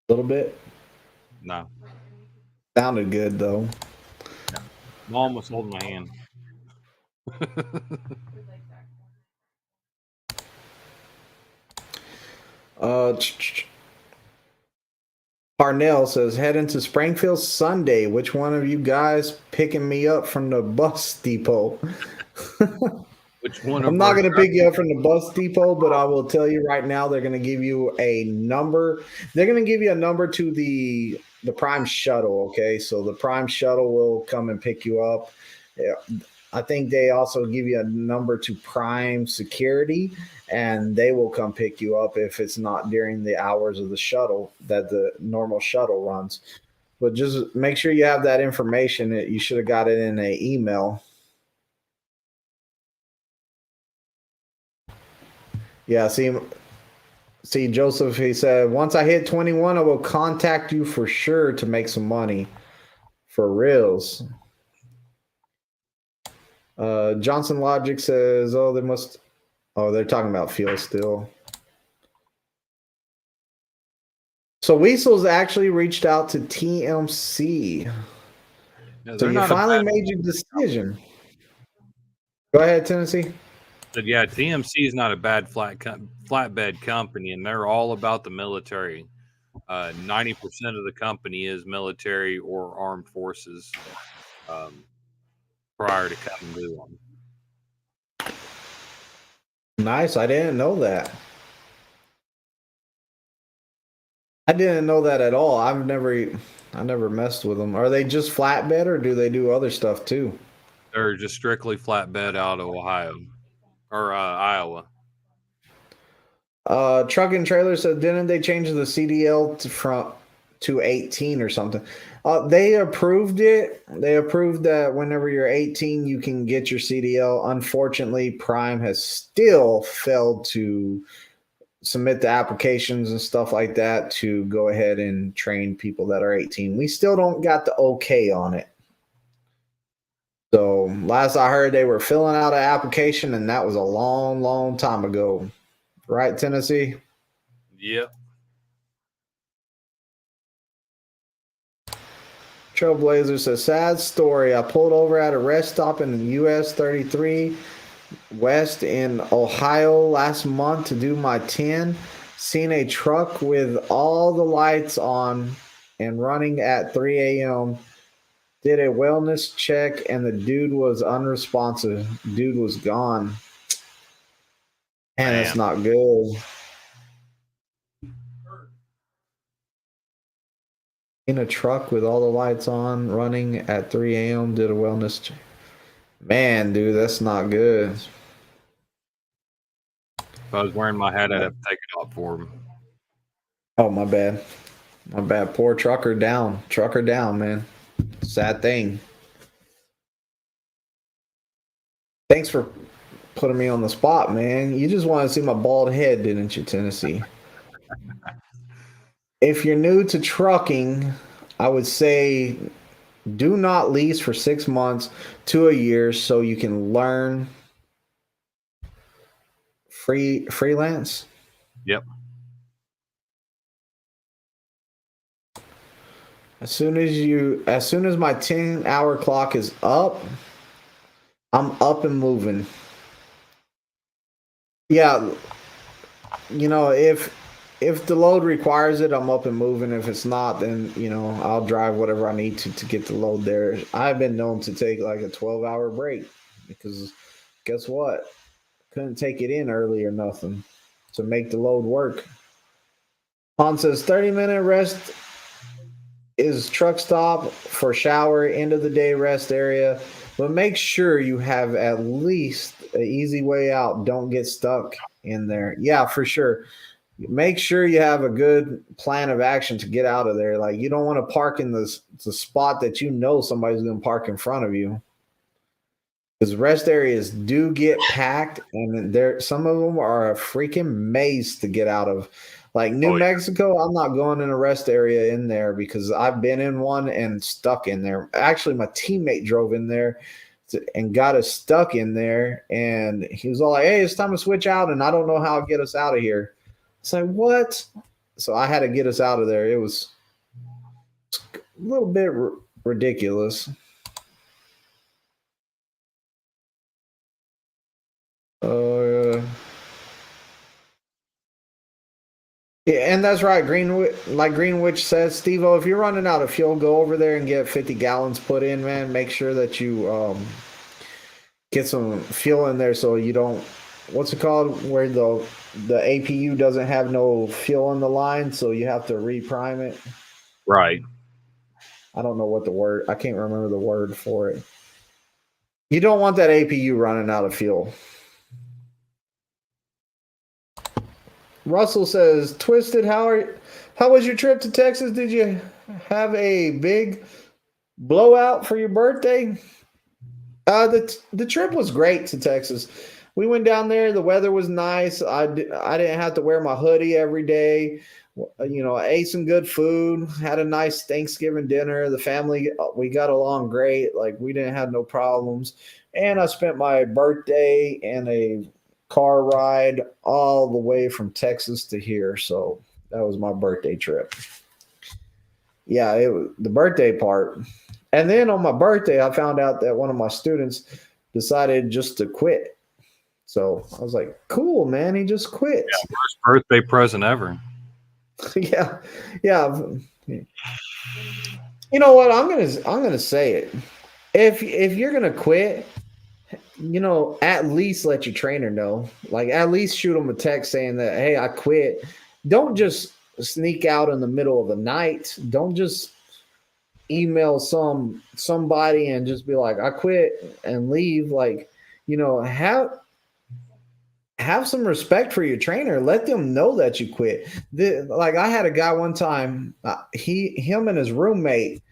little bit? No. Sounded good, though. I'm almost holding my hand. Parnell says, head into Springfield Sunday. Which one of you guys picking me up from the bus depot? Which one? I'm not going to pick you up from the bus depot, but I will tell you right now, they're going to give you a number. They're going to give you a number to the Prime shuttle. Okay, so the Prime shuttle will come and pick you up. Yeah. I think they also give you a number to Prime Security, and they will come pick you up if it's not during the hours of the shuttle that the normal shuttle runs. But just make sure you have that information. You should have got it in an email. Yeah, see, Joseph, he said, once I hit 21, I will contact you for sure to make some money. For reals. Johnson Logic says, they're talking about fuel still. So Weasel's actually reached out to TMC. Yeah, so you finally made your decision. Go ahead, Tennessee. But yeah, TMC is not a bad flatbed company, and they're all about the military. 90% of the company is military or armed forces prior to coming to them. Nice. I didn't know that. I didn't know that at all. I never messed with them. Are they just flatbed or do they do other stuff too? They're just strictly flatbed out of Ohio or Iowa. Truck and Trailer said, didn't they change the CDL to 18 or something? They approved it. They approved that whenever you're 18, you can get your CDL. Unfortunately, Prime has still failed to submit the applications and stuff like that to go ahead and train people that are 18. We still don't got the okay on it. So last I heard, they were filling out an application, and that was a long, long time ago. Right, Tennessee? Yep. Trailblazer says, sad story. I pulled over at a rest stop in the US 33 West in Ohio last month to do my 10. Seen a truck with all the lights on and running at 3 a.m. Did a wellness check, and the dude was unresponsive. Dude was gone. And it's not good. In a truck with all the lights on, running at 3 a.m., did a wellness check. Man, dude, that's not good. If I was wearing my hat, I'd have to take it off for him. Oh, my bad. My bad. Poor trucker down. Trucker down, man. Sad thing. Thanks for putting me on the spot, man. You just want to see my bald head, didn't you, Tennessee? If you're new to trucking, I would say do not lease for 6 months to a year so you can learn freelance. Yep. As soon as my 10-hour clock is up, I'm up and moving. Yeah, if the load requires it, I'm up and moving. If it's not, then I'll drive whatever I need to get the load there. I've been known to take like a 12-hour break because guess what? Couldn't take it in early or nothing to make the load work. Han says 30-minute rest is truck stop for shower, end of the day rest area, but make sure you have at least an easy way out. Don't get stuck in there. Yeah, for sure. Make sure you have a good plan of action to get out of there. Like, you don't want to park in the spot that somebody's going to park in front of you. Because rest areas do get packed, and some of them are a freaking maze to get out of. Like New Mexico, I'm not going in a rest area in there because I've been in one and stuck in there. Actually, my teammate drove in there and got us stuck in there, and he was all like, hey, it's time to switch out, and I don't know how to get us out of here. It's like, what? So I had to get us out of there. It was a little bit ridiculous. Yeah, and that's right. Greenwich says, Steve-O, if you're running out of fuel, go over there and get 50 gallons put in, man. Make sure that you get some fuel in there so you don't, what's it called, where the APU doesn't have no fuel in the line, so you have to reprime it. Right. I don't know what I can't remember the word for it. You don't want that APU running out of fuel. Russell says, Twisted, how was your trip to Texas? Did you have a big blowout for your birthday? The trip was great to Texas. We went down there. The weather was nice. I didn't have to wear my hoodie every day. I ate some good food, had a nice Thanksgiving dinner. The family, we got along great. Like, we didn't have no problems. And I spent my birthday in a car ride all the way from Texas to here. So that was my birthday trip. Yeah, it was the birthday part. And then on my birthday, I found out that one of my students decided just to quit. So I was like, cool, man. He just quit. Yeah, first birthday present ever. Yeah. You know what? I'm gonna say it. If you're gonna quit, at least let your trainer know. Like, at least shoot him a text saying that, hey, I quit. Don't just sneak out in the middle of the night. Don't just email somebody and just be like, I quit and leave. Like, have some respect for your trainer. Let them know that you quit. Like I had a guy one time, him and his roommate,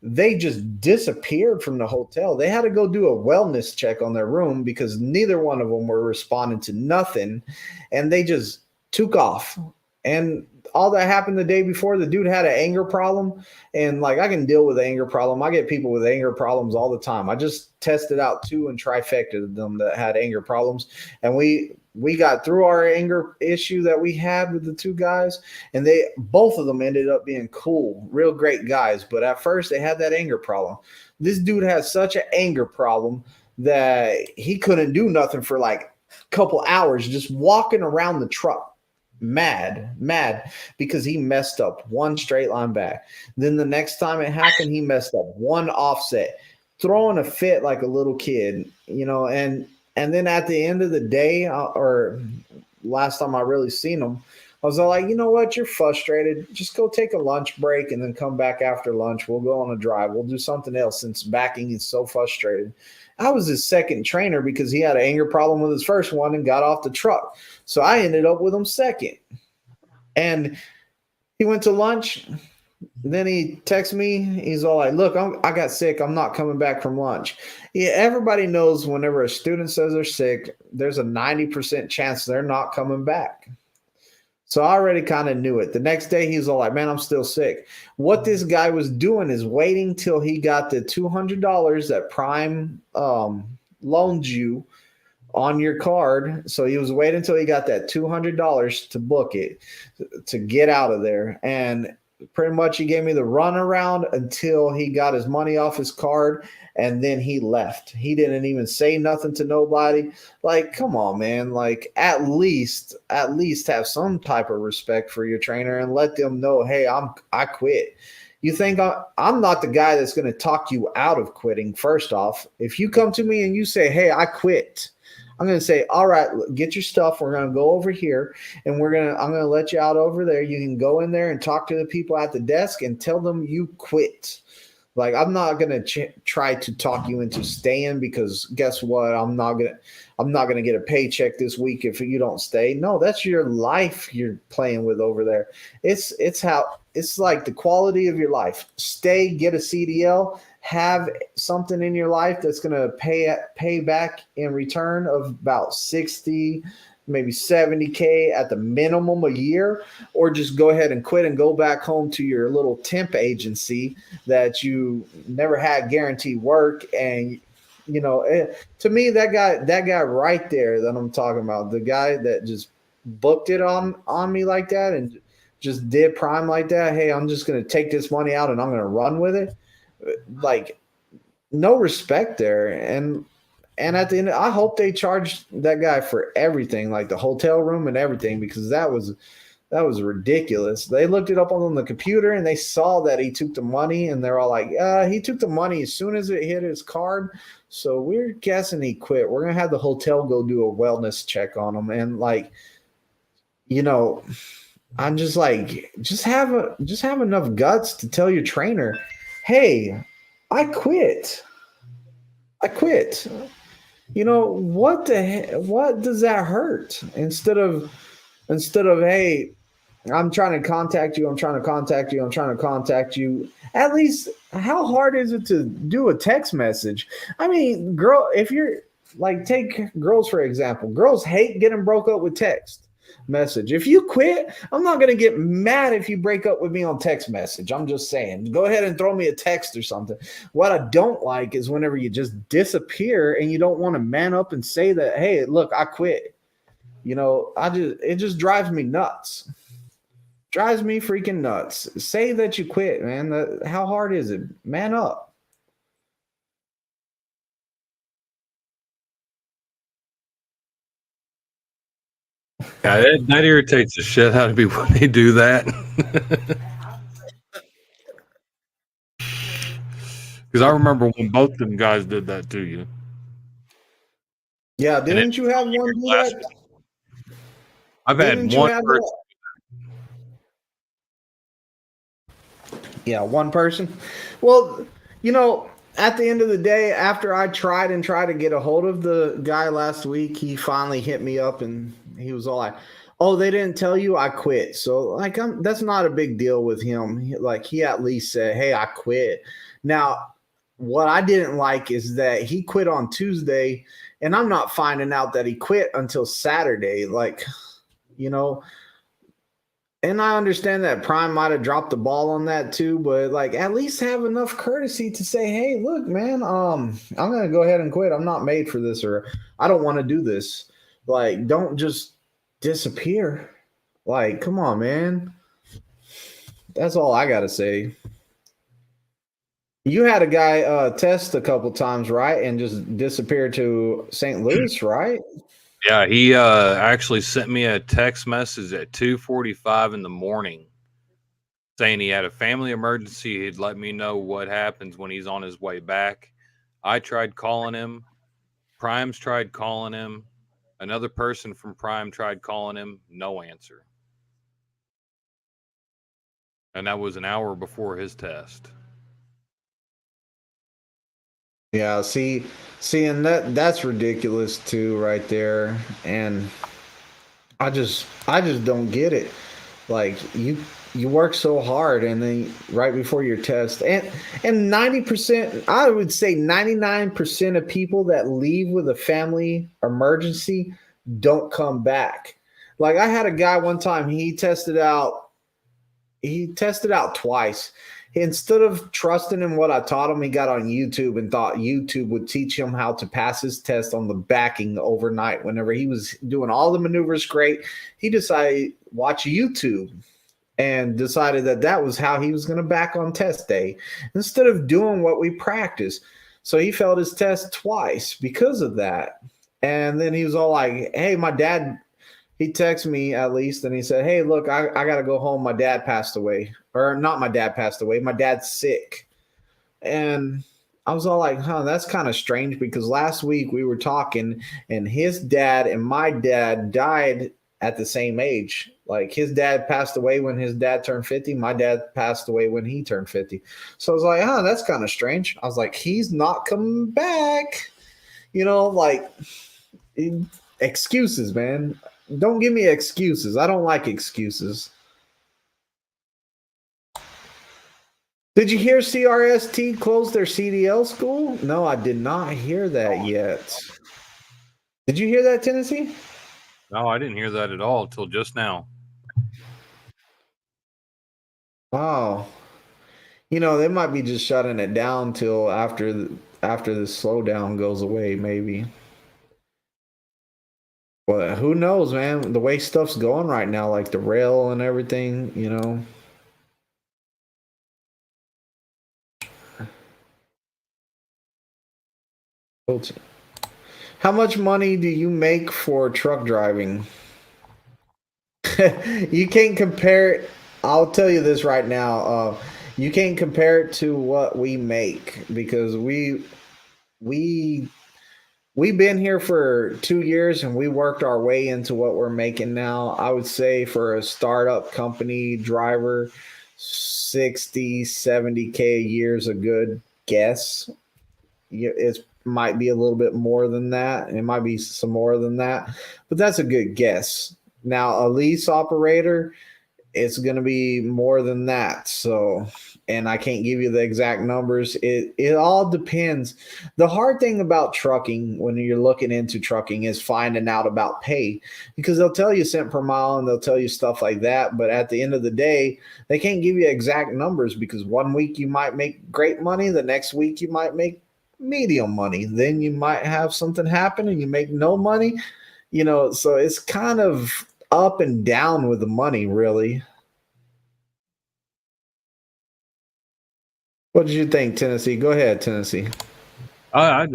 they just disappeared from the hotel. They had to go do a wellness check on their room because neither one of them were responding to nothing. And they just took off. And all that happened the day before. The dude had an anger problem. And like, I can deal with an anger problem. I get people with anger problems all the time. I just tested out 2 and trifected them that had anger problems. And we got through our anger issue that we had with the 2 guys, and both of them ended up being cool, real great guys. But at first they had that anger problem. This dude had such an anger problem that he couldn't do nothing for like a couple hours, just walking around the truck, mad because he messed up 1 straight line back. Then the next time it happened, he messed up 1 offset, throwing a fit like a little kid, and then at the end of the day, or last time I really seen him, I was like, you know what? You're frustrated. Just go take a lunch break and then come back after lunch. We'll go on a drive. We'll do something else since backing is so frustrated. I was his second trainer because he had an anger problem with his first one and got off the truck. So I ended up with him second. And he went to lunch. Then he texts me. He's all like, look, I got sick. I'm not coming back from lunch. Yeah, everybody knows whenever a student says they're sick, there's a 90% chance they're not coming back. So I already kind of knew it. The next day, he's all like, man, I'm still sick. What this guy was doing is waiting till he got the $200 that Prime loaned you on your card. So he was waiting until he got that $200 to book it, to get out of there. And pretty much he gave me the runaround until he got his money off his card, and then he left. He didn't even say nothing to nobody. Like, come on, man. Like, at least have some type of respect for your trainer and let them know, hey, I quit. You think I'm not the guy that's going to talk you out of quitting? First off, if you come to me and you say, hey, I quit, I'm going to say, all right, get your stuff. We're going to go over here, and I'm going to let you out over there. You can go in there and talk to the people at the desk and tell them you quit. Like, I'm not going to try to talk you into staying, because guess what? I'm not going to get a paycheck this week if you don't stay. No, that's your life you're playing with over there. It's like the quality of your life. Stay, get a CDL, have something in your life that's going to pay back in return of about 60, maybe 70K at the minimum a year, or just go ahead and quit and go back home to your little temp agency that you never had guaranteed work. And to me, that guy right there that I'm talking about, the guy that just booked it on me like that and just did Prime like that. Hey, I'm just going to take this money out and I'm going to run with it. Like, no respect there. And at the end, I hope they charged that guy for everything, like the hotel room and everything, because that was ridiculous. They looked it up on the computer and they saw that he took the money, and they're all like, he took the money as soon as it hit his card. So we're guessing he quit. We're going to have the hotel go do a wellness check on him. And like, I'm just like, just have enough guts to tell your trainer, hey, I quit. What does that hurt? Instead of, hey, I'm trying to contact you. At least, how hard is it to do a text message? I mean, girl, if you're like, take girls for example. Girls hate getting broke up with text message. If you quit, I'm not going to get mad if you break up with me on text message. I'm just saying, go ahead and throw me a text or something. What I don't like is whenever you just disappear and you don't want to man up and say that, hey, look, I quit. It just drives me nuts. Drives me freaking nuts. Say that you quit, man. How hard is it? Man up. Yeah, that irritates the shit out of me when they do that. Because I remember when both of them guys did that to you. Yeah, didn't you have one do that? I've had one person. Yeah, one person. Well, you know, at the end of the day, after I tried to get a hold of the guy last week, he finally hit me up and he was all like, "Oh, they didn't tell you I quit." So like, that's not a big deal with him. He at least said, "Hey, I quit." Now, what I didn't like is that he quit on Tuesday, and I'm not finding out that he quit until Saturday. Like, you know, and I understand that Prime might have dropped the ball on that too, but like at least have enough courtesy to say, "Hey, look, man, I'm gonna go ahead and quit. I'm not made for this, or I don't want to do this." Like, don't just disappear. Like, come on, man. That's all I gotta say. You had a guy test a couple times, right, and just disappeared to St. Louis, right? Yeah, he actually sent me a text message at 2:45 in the morning saying he had a family emergency. He'd let me know what happens when he's on his way back. I tried calling him. Prime's tried calling him. Another person from Prime tried calling him. No answer. And that was an hour before his test. Yeah, seeing that's ridiculous too, right there. And I just don't get it. Like you work so hard and then right before your test and 90%, I would say 99% of people that leave with a family emergency don't come back. Like I had a guy one time, he tested out twice. Instead of trusting in what I taught him, he got on YouTube and thought YouTube would teach him how to pass his test on the backing overnight. Whenever he was doing all the maneuvers great, he decided watch YouTube and decided that was how he was going to back on test day instead of doing what we practiced. So he failed his test twice because of that. And then he was all like, "Hey, my dad," he texted me at least, and he said, "Hey, look, I got to go home. My dad passed away." Or not my dad passed away. My dad's sick. And I was all like, "Huh, that's kind of strange," because last week we were talking and his dad and my dad died at the same age. Like his dad passed away when his dad turned 50. My dad passed away when he turned 50. So I was like, "Huh, that's kind of strange." I was like, "He's not coming back." Like excuses, man. Don't give me excuses. I don't like excuses. Did you hear CRST closed their CDL school? No, I did not hear that yet. Did you hear that, Tennessee? No, I didn't hear that at all until just now. Wow. They might be just shutting it down till after the slowdown goes away, maybe. Well, who knows, man? The way stuff's going right now, like the rail and everything. How much money do you make for truck driving? You can't compare it. I'll tell you this right now. You can't compare it to what we make because we've been here for 2 years and we worked our way into what we're making now. I would say for a startup company driver, 60, 70K a year is a good guess. It might be a little bit more than that. It might be some more than that, but that's a good guess. Now, a lease operator, it's going to be more than that. So, and I can't give you the exact numbers. It all depends. The hard thing about trucking when you're looking into trucking is finding out about pay, because they'll tell you cent per mile and they'll tell you stuff like that. But at the end of the day, they can't give you exact numbers because one week you might make great money. The next week you might make medium money. Then you might have something happen and you make no money. So it's kind of up and down with the money, really. What did you think, Tennessee? Go ahead, Tennessee. I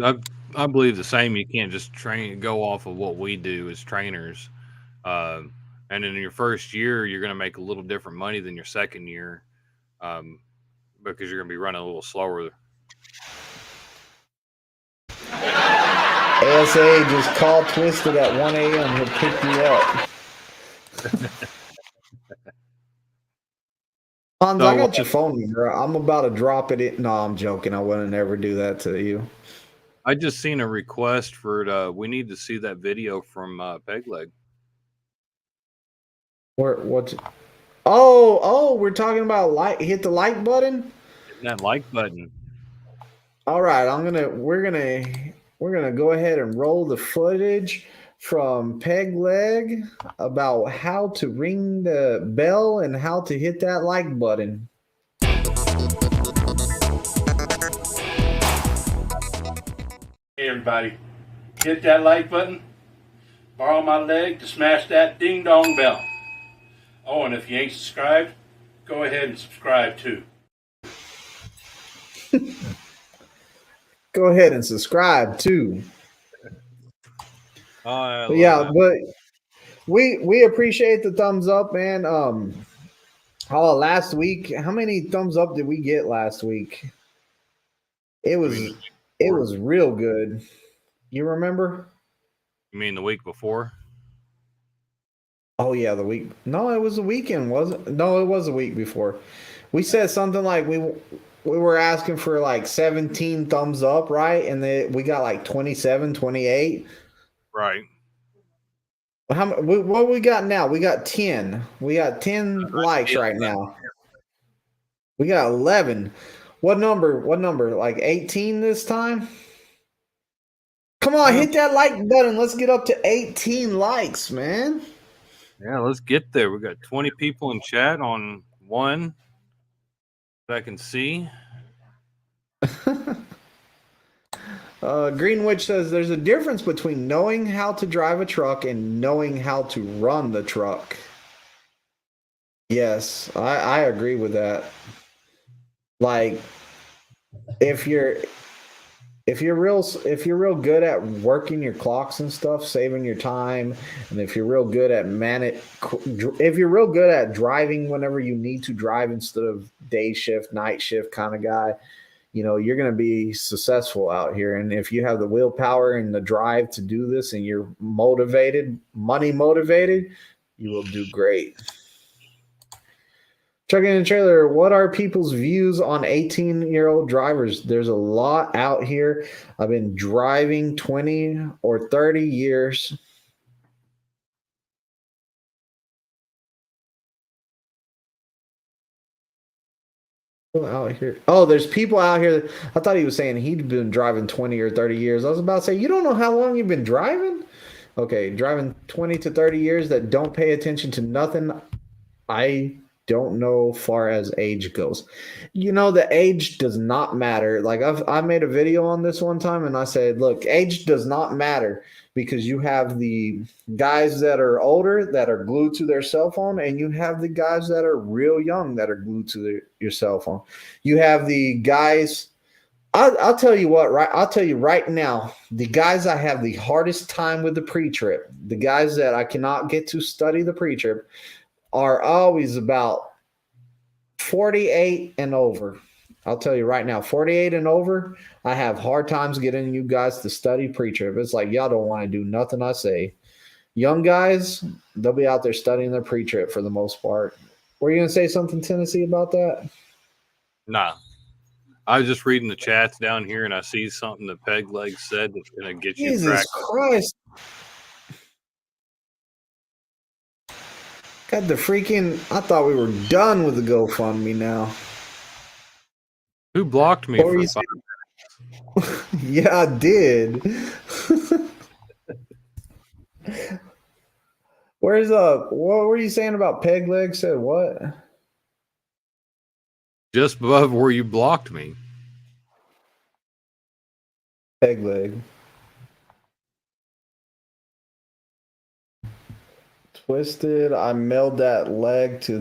believe the same. You can't just go off of what we do as trainers. And in your first year, you're going to make a little different money than your second year, because you're going to be running a little slower. ASA just called Twisted at 1 a.m. He'll pick you up. Hans, So I got your phone number. I'm about to drop it in. No, I'm joking. I wouldn't ever do that to you. I just seen a request for we need to see that video from Peg Leg. What's? Oh, we're talking about hit the like button. Hitting that like button. All right, we're gonna go ahead and roll the footage from Peg Leg about how to ring the bell and how to hit that like button. Hey everybody, hit that like button, borrow my leg to smash that ding dong bell. Oh, and if you ain't subscribed, go ahead and subscribe too. Go ahead and subscribe too. Oh, But we appreciate the thumbs up, man. Last week, how many thumbs up did we get last week? It was real good. You remember? You mean the week before? Oh yeah, the week. No, it was the weekend, wasn't? No, it was the week before. We said something like we were asking for like 17 thumbs up, right? And we got like 27, 28. Right. What we got now? We got 10. We got 10 likes right now. We got 11. What number? Like 18 this time? Come on, hit that like button. Let's get up to 18 likes, man. Yeah, let's get there. We got 20 people in chat on one that I can see. Greenwich says there's a difference between knowing how to drive a truck and knowing how to run the truck. Yes, I agree with that. Like, if you're real good at working your clocks and stuff, saving your time, and if you're real good at if you're real good at driving whenever you need to drive instead of day shift, night shift kind of guy, you know, you're going to be successful out here. And if you have the willpower and the drive to do this and you're motivated, money motivated, you will do great. Trucking and Trailer, what are people's views on 18-year-old drivers? There's a lot out here. I've been driving 20 or 30 years. Out here. Oh, there's people out here. I thought he was saying he'd been driving 20 or 30 years. I was about to say, you don't know how long you've been driving? Okay, driving 20 to 30 years that don't pay attention to nothing. I don't know far as age goes. You know, the age does not matter. Like I made a video on this one time and I said, look, age does not matter because you have the guys that are older that are glued to their cell phone and you have the guys that are real young that are glued to your cell phone. You have the guys, I'll tell you what, right? I'll tell you right now, the guys I have the hardest time with the pre-trip, the guys that I cannot get to study the pre-trip, are always about 48 and over. I'll tell you right now, 48 and over, I have hard times getting you guys to study pre-trip. It's like y'all don't want to do nothing I say. Young guys, they'll be out there studying their pre-trip for the most part. Were you going to say something, Tennessee, about that? Nah. I was just reading the chats down here and I see something that Peg Leg said that's going to get you Jesus Christ. Got the freaking, I thought we were done with the GoFundMe now. Who blocked me for 5 minutes? Yeah, I did. What were you saying about Peg Leg? Said what? Just above where you blocked me. Peg Leg. Twisted, I mailed that leg to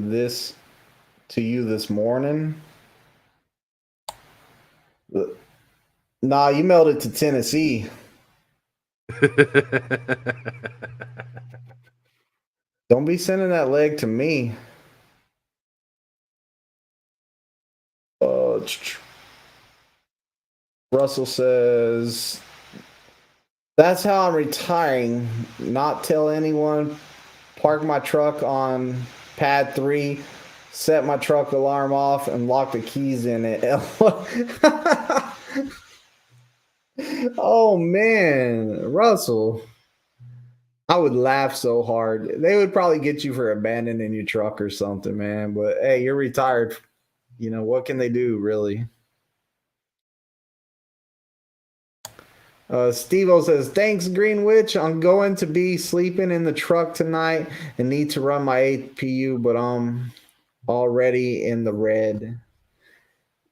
you this morning. Nah, you mailed it to Tennessee. Don't be sending that leg to me. Russell says, that's how I'm retiring. Not tell anyone. Park my truck on pad 3. set my truck alarm off and lock the keys in it. Oh man, Russell. I would laugh so hard. They would probably get you for abandoning your truck or something, man. But hey, you're retired. You know, what can they do, really? Steve-O says, thanks, Green Witch. I'm going to be sleeping in the truck tonight and need to run my APU, but I'm already in the red.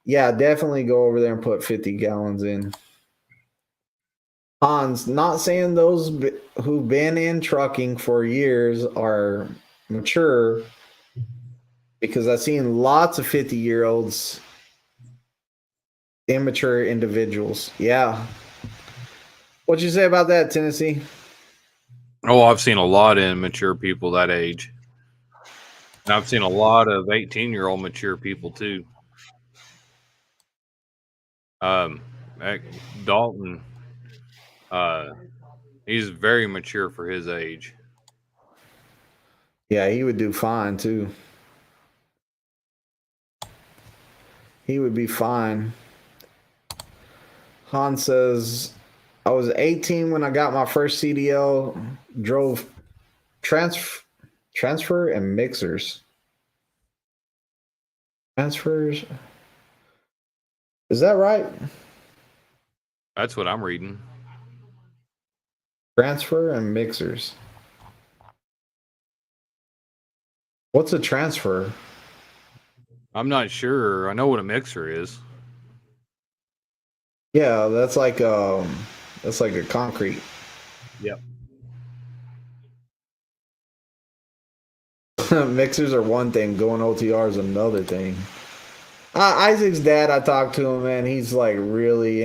Yeah, definitely go over there and put 50 gallons in. Hans, not saying those who've been in trucking for years are mature, because I've seen lots of 50-year-olds, immature individuals. Yeah. What'd you say about that, Tennessee? Oh, I've seen a lot of immature people that age. And I've seen a lot of 18-year-old mature people too. Dalton, he's very mature for his age. Yeah, he would do fine too. He would be fine. Han says, I was 18 when I got my first CDL, drove transfer and mixers. Transfers. Is that right? That's what I'm reading. Transfer and mixers. What's a transfer? I'm not sure. I know what a mixer is. Yeah, that's like a concrete. Yep. Mixers are one thing, going OTR is another thing. Isaac's dad, I talked to him, man. He's like really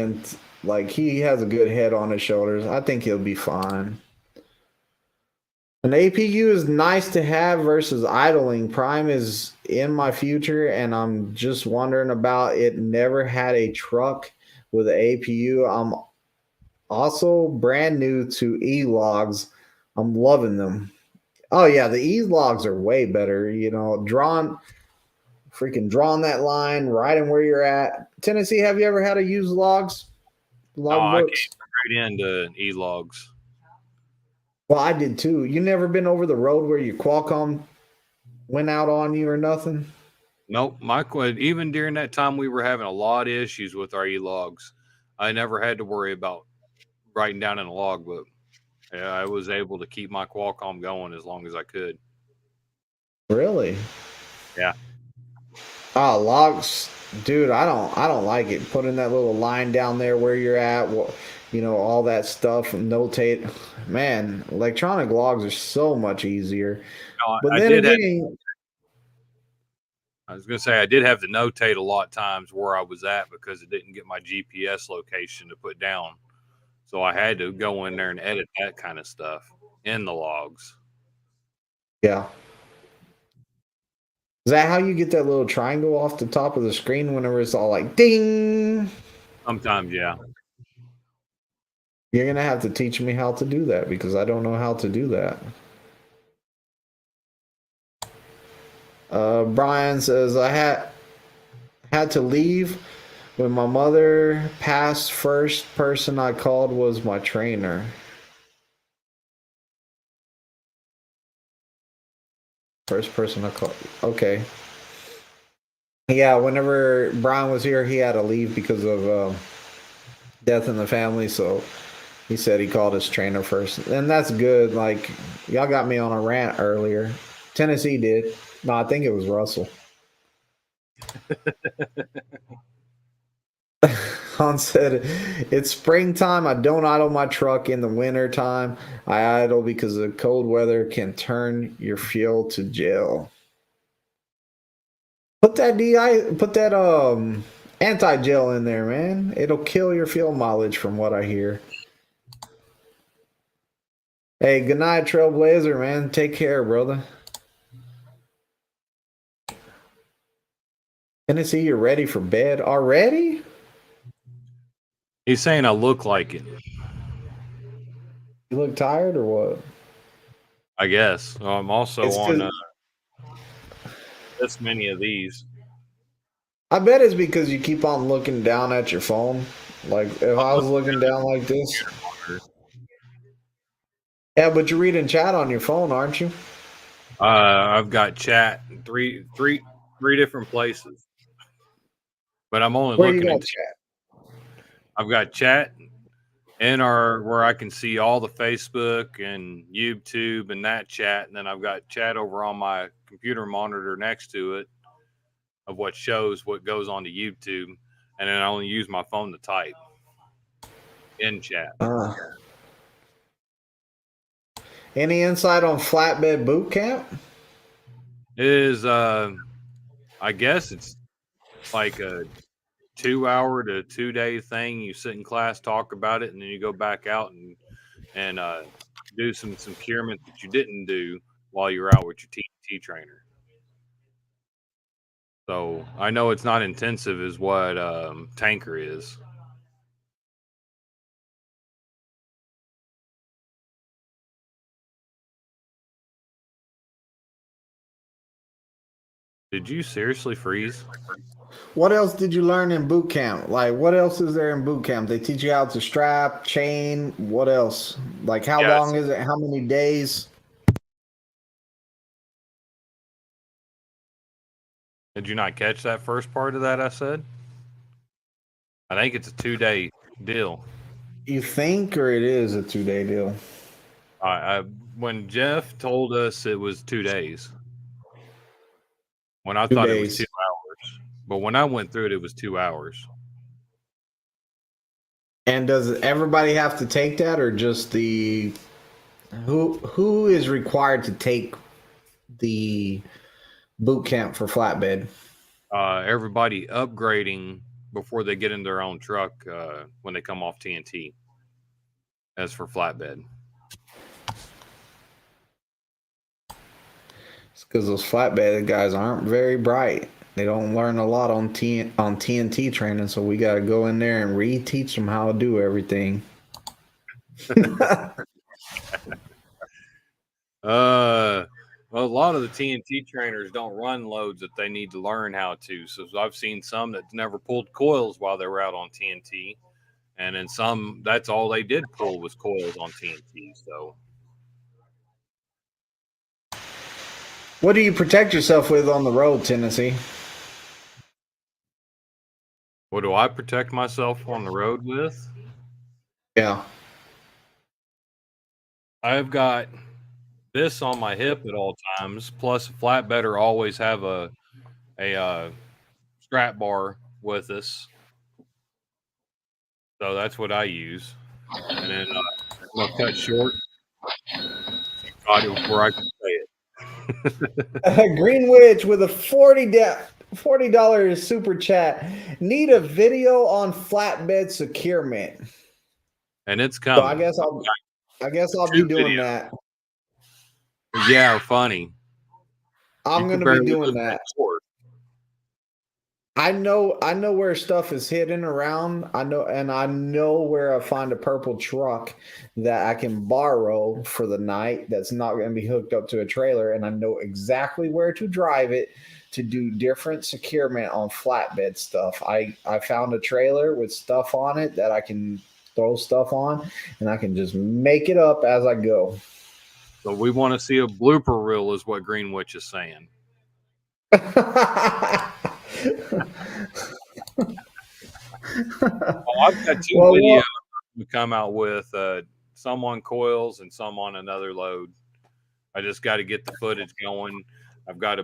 he has a good head on his shoulders. I think he'll be fine. An APU is nice to have versus idling. Prime is in my future, and I'm just wondering about it. Never had a truck with an APU. I'm also brand new to E-logs. I'm loving them. Oh yeah, the E-logs are way better. You know, drawing that line, riding where you're at. Tennessee, have you ever had to use logs? I came straight into E-logs. Well, I did too. You never been over the road where your Qualcomm went out on you or nothing? Nope. Even during that time, we were having a lot of issues with our E-logs. I never had to worry about writing down in a logbook. Yeah, I was able to keep my Qualcomm going as long as I could. Really? Yeah. Oh, logs, dude, I don't like it. Putting that little line down there where you're at, you know, all that stuff, notate. Man, electronic logs are so much easier. No, but then again, I was going to say I did have to notate a lot of times where I was at because it didn't get my GPS location to put down. So I had to go in there and edit that kind of stuff in the logs. Yeah. Is that how you get that little triangle off the top of the screen whenever it's all like ding? Sometimes, yeah. You're going to have to teach me how to do that because I don't know how to do that. Brian says, I had to leave when my mother passed. First person I called was my trainer. First person I called. Okay. Yeah, whenever Brian was here, he had to leave because of death in the family. So he said he called his trainer first. And that's good. Like, y'all got me on a rant earlier. Tennessee did. No, I think it was Russell. Han said, it's springtime. I don't idle my truck in the winter time. I idle because the cold weather can turn your fuel to gel. Put that anti-gel in there, man. It'll kill your fuel mileage from what I hear. Hey, good night, Trailblazer, man. Take care, brother. Tennessee, you're ready for bed already? He's saying I look like it. You look tired or what? I guess. I'm also on. this many of these. I bet it's because you keep on looking down at your phone. Like if I was looking down like this. Yeah, but you're reading chat on your phone, aren't you? I've got chat in three different places, but I'm only Where you looking got at chat? I've got chat in our where I can see all the Facebook and YouTube and that chat, and then I've got chat over on my computer monitor next to it of what shows what goes on to YouTube, and then I only use my phone to type in chat. Any insight on flatbed boot camp? It is I guess it's like a 2-hour to 2-day thing. You sit in class, talk about it, and then you go back out and do some securement that you didn't do while you were out with your TNT trainer. So I know it's not intensive as what tanker is. Did you seriously freeze? What else did you learn in boot camp? Like, what else is there in boot camp? They teach you how to strap, chain. What else? Like, how long is it? How many days? Did you not catch that first part of that I said? I think it's a 2-day deal. You think, or it is a 2-day deal? When Jeff told us it was 2 days. When I thought it was 2 hours. But when I went through it, it was 2 hours. And does everybody have to take that, or just the who is required to take the boot camp for flatbed? Everybody upgrading before they get in their own truck when they come off TNT. As for flatbed, it's because those flatbed guys aren't very bright. They don't learn a lot on TNT training, so we got to go in there and reteach them how to do everything. Well, a lot of the TNT trainers don't run loads that they need to learn how to. So I've seen some that never pulled coils while they were out on TNT, and then some that's all they did pull was coils on TNT. So, what do you protect yourself with on the road, Tennessee? What do I protect myself on the road with? Yeah. I've got this on my hip at all times, plus a flatbedder always have a strap bar with us. So that's what I use. And then I'm going to cut short. Got it before I can say it. Greenwich with a $40 super chat. Need a video on flatbed securement. And it's coming. So I guess I'll be doing that. Yeah, funny. I'm going to be doing that. I know where stuff is hidden around. I know where I find a purple truck that I can borrow for the night that's not going to be hooked up to a trailer, and I know exactly where to drive it to do different securement on flatbed stuff. I found a trailer with stuff on it that I can throw stuff on, and I can just make it up as I go. So we want to see a blooper reel is what Greenwich is saying. I've got two videos we come out with, some on coils and some on another load. I just got to get the footage going. I've got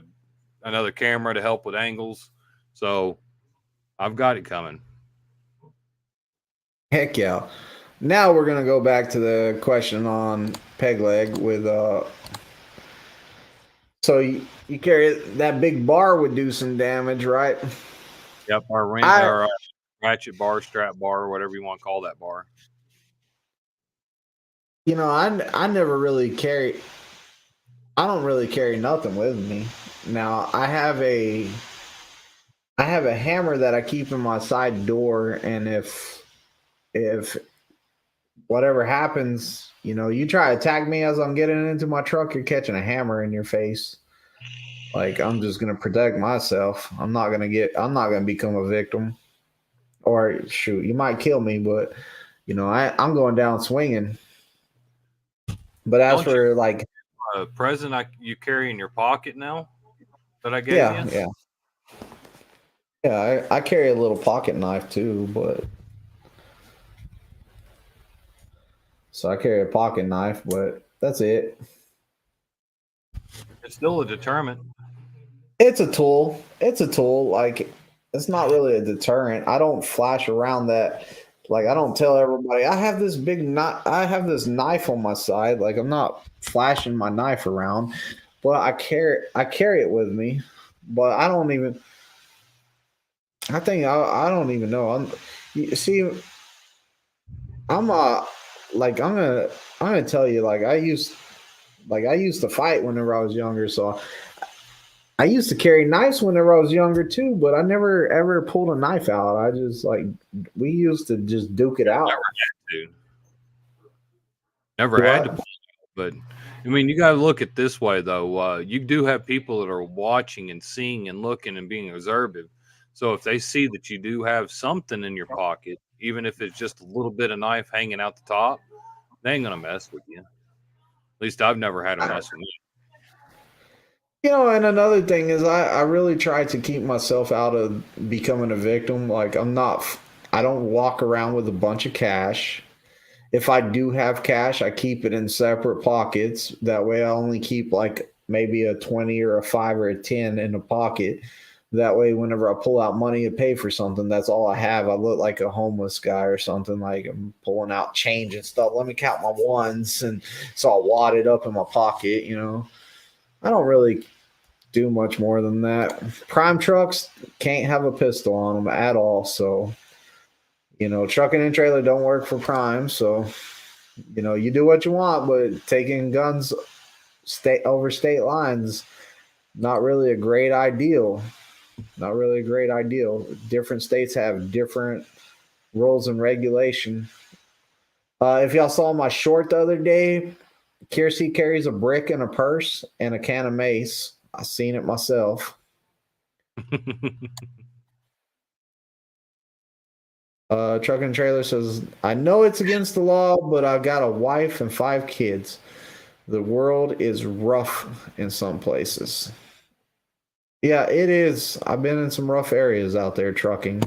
another camera to help with angles. So I've got it coming. Heck yeah. Now we're going to go back to the question on peg leg with so you carry that big bar would do some damage, right? Yep, our ratchet bar, strap bar, whatever you want to call that bar. You know, I never really carry. I don't really carry nothing with me. Now I have a hammer that I keep in my side door, and if whatever happens, you know, you try to attack me as I'm getting into my truck, you're catching a hammer in your face. Like, I'm just gonna protect myself. I'm not gonna become a victim. Or shoot, you might kill me, but I'm going down swinging. But as Don't you for like, present you carry in your pocket now that I gave you? Yeah, I carry a little pocket knife too, but so I carry a pocket knife, but that's it. It's still a deterrent. It's a tool. It's a tool. Like, it's not really a deterrent. I don't flash around that. Like, I don't tell everybody I have this big knife. I have this knife on my side. Like, I'm not flashing my knife around, but I carry it with me. But I don't even. I think I don't even know. You see, I'm I'm gonna tell you, like, I used to fight whenever I was younger, so I used to carry knives whenever I was younger too, but I never ever pulled a knife out. I just we used to just duke it out. Never had to, but I mean, you got to look at this way though. You do have people that are watching and seeing and looking and being observant. So if they see that you do have something in your pocket, even if it's just a little bit of knife hanging out the top, they ain't gonna mess with you. At least I've never had a mess with me. And another thing is I really try to keep myself out of becoming a victim. Like, I don't walk around with a bunch of cash. If I do have cash, I keep it in separate pockets. That way I only keep like maybe a 20 or a 5 or a 10 in a pocket. That way, whenever I pull out money to pay for something, that's all I have. I look like a homeless guy or something. Like, I'm pulling out change and stuff. Let me count my ones. And it's all wadded up in my pocket, I don't really do much more than that. Prime trucks can't have a pistol on them at all. So, trucking and trailer don't work for Prime. So, you do what you want, but taking guns over state lines, not really a great ideal. Not really a great ideal. Different states have different rules and regulation. If y'all saw my short the other day, Kiersey carries a brick in a purse and a can of mace. I seen it myself. Truck and Trailer says, I know it's against the law, but I've got a wife and 5 kids. The world is rough in some places. Yeah, it is. I've been in some rough areas out there trucking.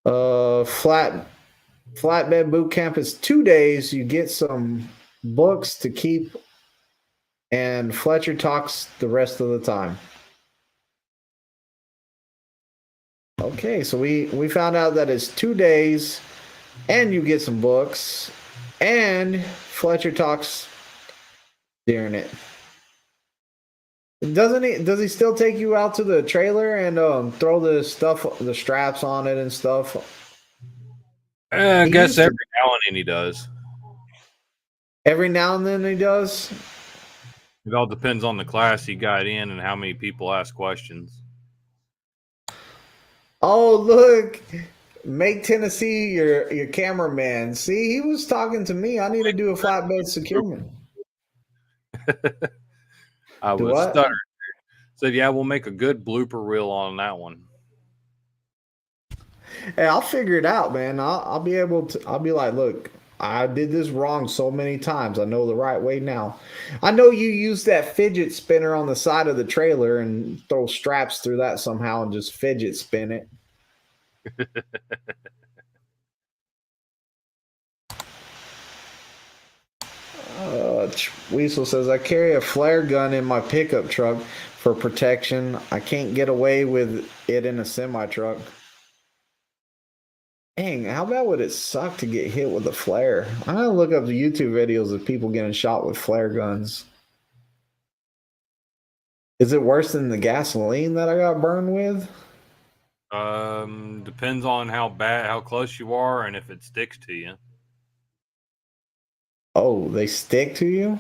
Flatbed boot camp is 2 days. You get some books to keep, and Fletcher talks the rest of the time. Okay, so we found out that it's 2 days, and you get some books, and Fletcher talks during it. Does he still take you out to the trailer and throw the straps on it and stuff? I guess every now and then he does. Every now and then he does? It all depends on the class he got in and how many people ask questions. Oh, look. Make Tennessee your cameraman. See, he was talking to me. I need to do a flatbed securement. I was stuttering. Said, yeah, we'll make a good blooper reel on that one. Hey, I'll figure it out, man. I'll be able to. I'll be like, look, I did this wrong so many times. I know the right way now. I know you use that fidget spinner on the side of the trailer and throw straps through that somehow and just fidget spin it. Weasel says, I carry a flare gun in my pickup truck for protection. I can't get away with it in a semi truck. Dang, how bad would it suck to get hit with a flare? I'm gonna look up the YouTube videos of people getting shot with flare guns. Is it worse than the gasoline that I got burned with? Depends on how close you are and if it sticks to you. Oh, they stick to you?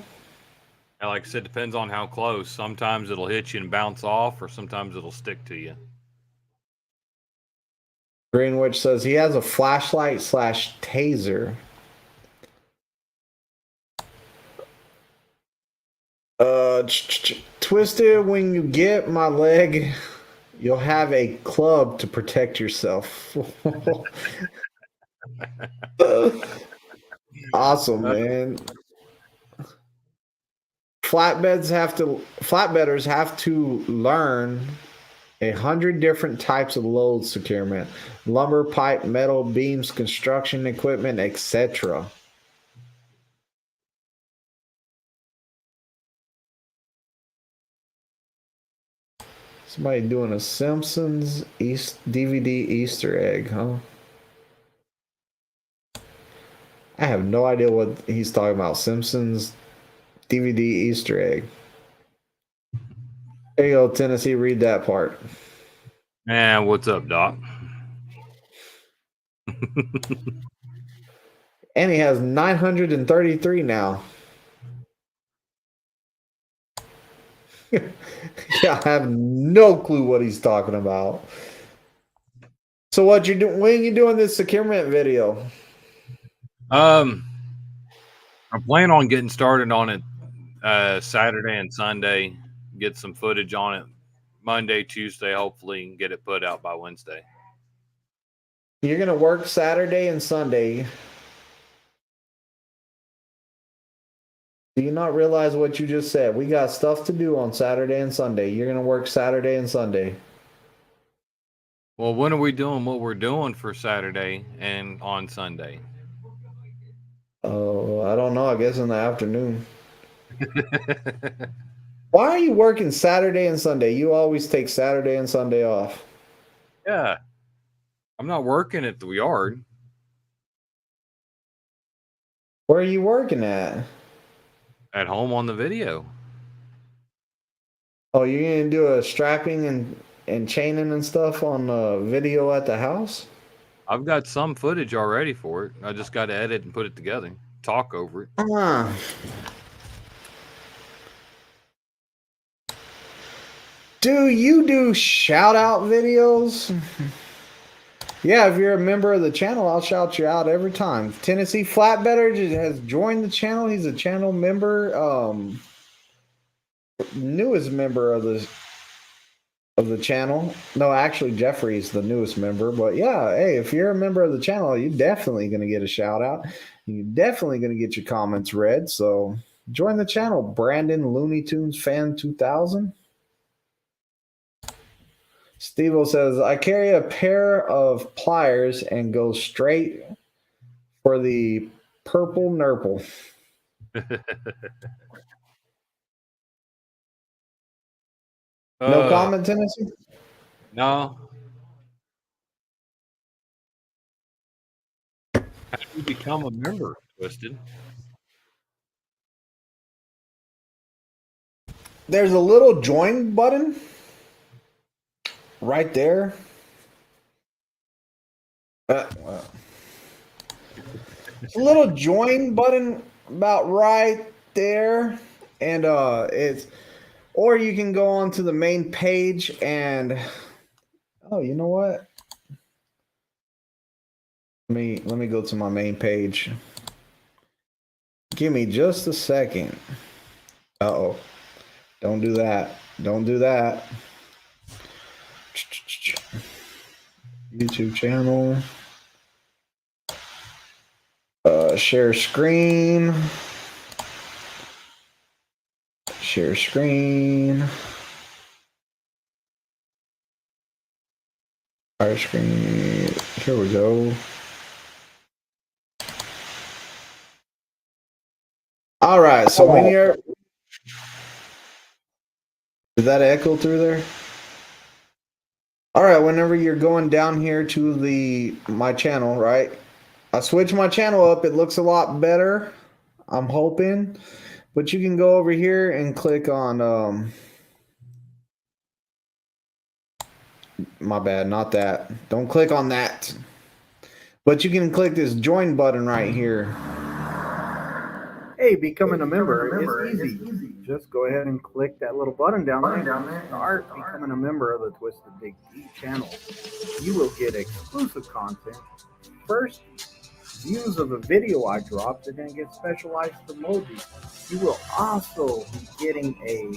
And like I said, depends on how close. Sometimes it'll hit you and bounce off, or sometimes it'll stick to you. Greenwich says he has a flashlight / taser. Twisted, when you get my leg, you'll have a club to protect yourself. Awesome, man. Flatbedders have to learn 100 different types of load securement: lumber, pipe, metal, beams, construction equipment, etc. Somebody doing a Simpsons DVD Easter egg, huh? I have no idea what he's talking about. Simpsons DVD Easter egg. There you go, Tennessee. Read that part. And what's up, Doc? And he has 933 now. Yeah, I have no clue what he's talking about. So what you doing? When are you doing this securement video? I plan on getting started on it Saturday and Sunday. Get some footage on it Monday, Tuesday, hopefully, and get it put out by Wednesday. You're gonna work Saturday and Sunday. Do you not realize what you just said? We got stuff to do on Saturday and Sunday. You're gonna work Saturday and Sunday. Well, when are we doing what we're doing for Saturday and on Sunday? Oh, I don't know. I guess in the afternoon. Why are you working Saturday and Sunday? You always take Saturday and Sunday off. Yeah. I'm not working at the yard. Where are you working at? At home on the video. Oh, you're going to do a strapping and chaining and stuff on video at the house? I've got some footage already for it. I just got to edit and put it together. Talk over it. Do you do shout out videos? Yeah, if you're a member of the channel, I'll shout you out every time. Tennessee Flatbedder has joined the channel. He's a channel member, newest member of the channel. No, actually, Jeffrey's the newest member. But yeah, hey, if you're a member of the channel, you're definitely going to get a shout out. You're definitely going to get your comments read. So join the channel, Brandon Looney Tunes Fan 2000. Steve-O says, I carry a pair of pliers and go straight for the purple nurple. No comment, Tennessee? No. How do you become a member, Twisted? There's a little join button right there. It's a little join button about right there, and it's, or you can go onto the main page and, oh, you know what? Let me go to my main page. Give me just a second. Uh-oh. Don't do that. Don't do that. YouTube channel. Share screen. Share screen. Our screen. Here we go. All right. So when you're, did that echo through there? All right. Whenever you're going down here to my channel, right? I switched my channel up. It looks a lot better, I'm hoping. But you can go over here and click on, my bad, not that. Don't click on that. But you can click this join button right here. Hey, becoming a member is easy. Just go ahead and click that little button down there. Start becoming a member of the Twisted Big D channel. You will get exclusive content. First views of a video I dropped, they're going to get specialized emojis. You will also be getting a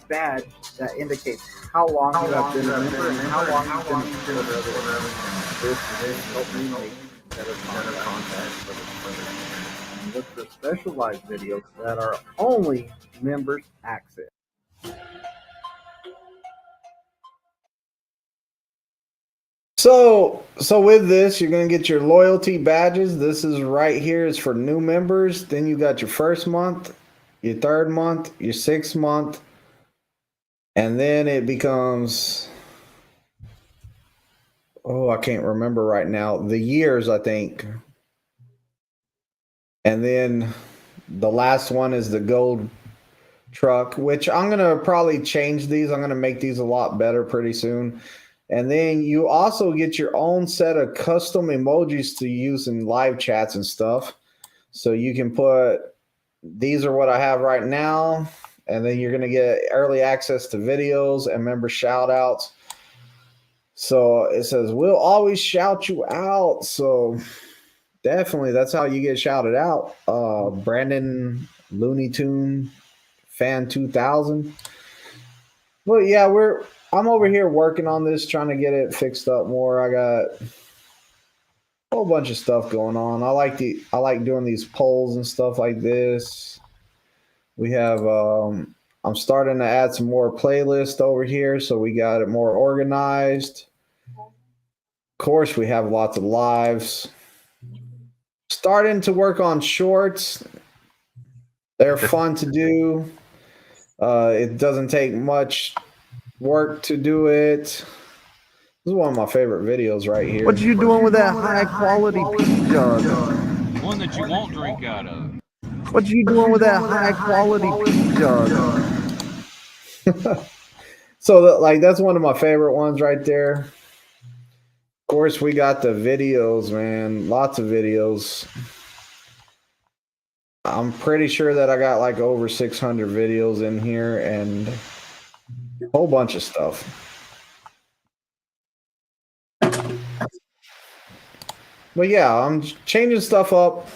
badge that indicates how long you have been a member and how long you've been a supporter of the channel. This helps me make better content for the channel. And look for specialized videos that are only members access. So with this, you're going to get your loyalty badges. This is right here is for new members. Then you got your first month, your third month, your 6th month, and then it becomes, oh, I can't remember right now, the years, I think. And then the last one is the gold truck, which I'm going to probably change these. I'm going to make these a lot better pretty soon. And then you also get your own set of custom emojis to use in live chats and stuff. So you can put, these are what I have right now. And then you're going to get early access to videos and member shout outs. So it says, we'll always shout you out. So definitely that's how you get shouted out. Brandon Looney Tune Fan 2000. Well, yeah, I'm over here working on this, trying to get it fixed up more. I got a whole bunch of stuff going on. I like doing these polls and stuff like this. We have I'm starting to add some more playlists over here, so we got it more organized. Of course, we have lots of lives. Starting to work on shorts. They're fun to do. It doesn't take much work to do it. This is one of my favorite videos right here. What you doing with that high quality peach jug? One that you won't drink out of. What you doing with that high quality peach jug? So that's one of my favorite ones right there. Of course, we got the videos, man. Lots of videos. I'm pretty sure that I got like over 600 videos in here and a whole bunch of stuff. But yeah, I'm changing stuff up.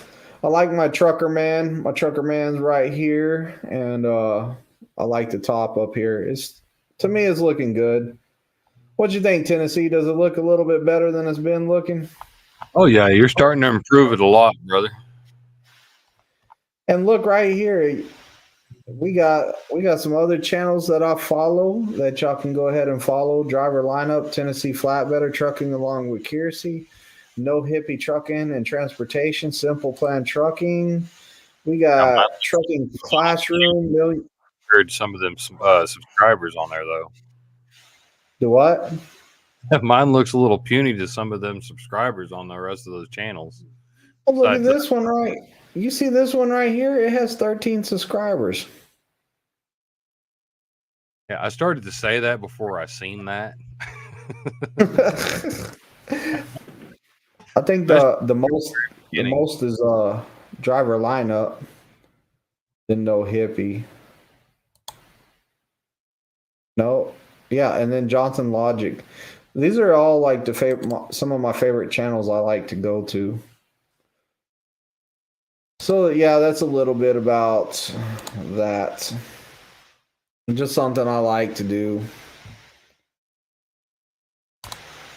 I like my trucker man. My trucker man's right here, and I like the top up here. To me, it's looking good. What you think, Tennessee? Does it look a little bit better than it's been looking? Oh yeah, you're starting to improve it a lot, brother. And look right here. We got some other channels that I follow that y'all can go ahead and follow. Driver Lineup, Tennessee Flatbedder Trucking along with Kiersey, No Hippie Trucking and Transportation, Simple Plan Trucking. We got Trucking Classroom. Heard some of them subscribers on there though. The what? Mine looks a little puny to some of them subscribers on the rest of those channels. Oh, look at this one right. You see this one right here? It has 13 subscribers. Yeah, I started to say that before I seen that. I think the most is Driver Lineup, then No Hippie. No, yeah, and then Johnson Logic. These are all like some of my favorite channels I like to go to. So yeah, that's a little bit about that. Just something I like to do.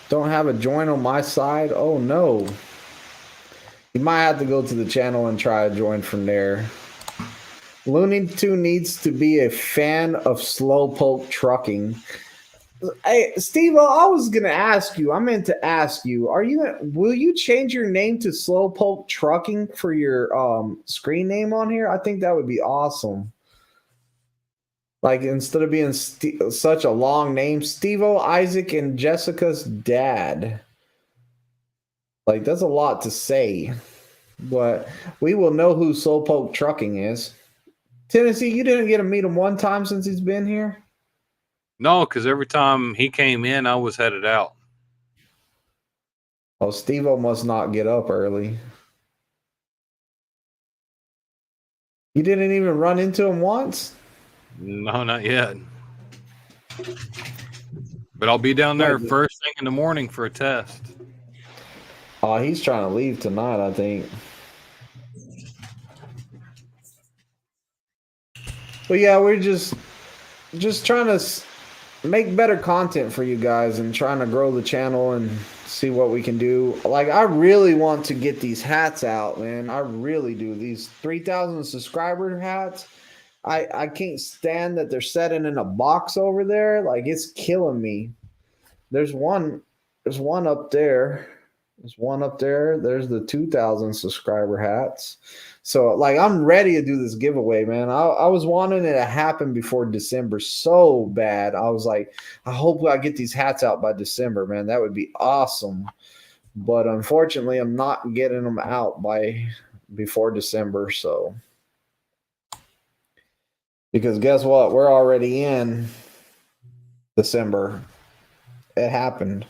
Don't have a join on my side? Oh no. You might have to go to the channel and try a join from there. Looney Tune needs to be a fan of Slowpoke Trucking. Hey, Steve, I was gonna ask you. I meant to ask you. Will you change your name to Slowpoke Trucking for your screen name on here? I think that would be awesome. Like instead of being such a long name, Steve-O, Isaac, and Jessica's dad. Like that's a lot to say, but we will know who Slowpoke Trucking is. Tennessee, you didn't get to meet him one time since he's been here? No, because every time he came in, I was headed out. Oh, Steve-O must not get up early. You didn't even run into him once? No, not yet. But I'll be down there first thing in the morning for a test. Oh, he's trying to leave tonight, I think. But yeah, we're just trying to make better content for you guys and trying to grow the channel and see what we can do. Like, I really want to get these hats out, man. I really do. These 3,000 subscriber hats. I can't stand that they're sitting in a box over there. Like, it's killing me. There's one up there. There's one up there. There's the 2,000 subscriber hats. So, like, I'm ready to do this giveaway, man. I was wanting it to happen before December so bad. I was like, I hope I get these hats out by December, man. That would be awesome. But unfortunately, I'm not getting them out before December. So, because guess what? We're already in December. It happened.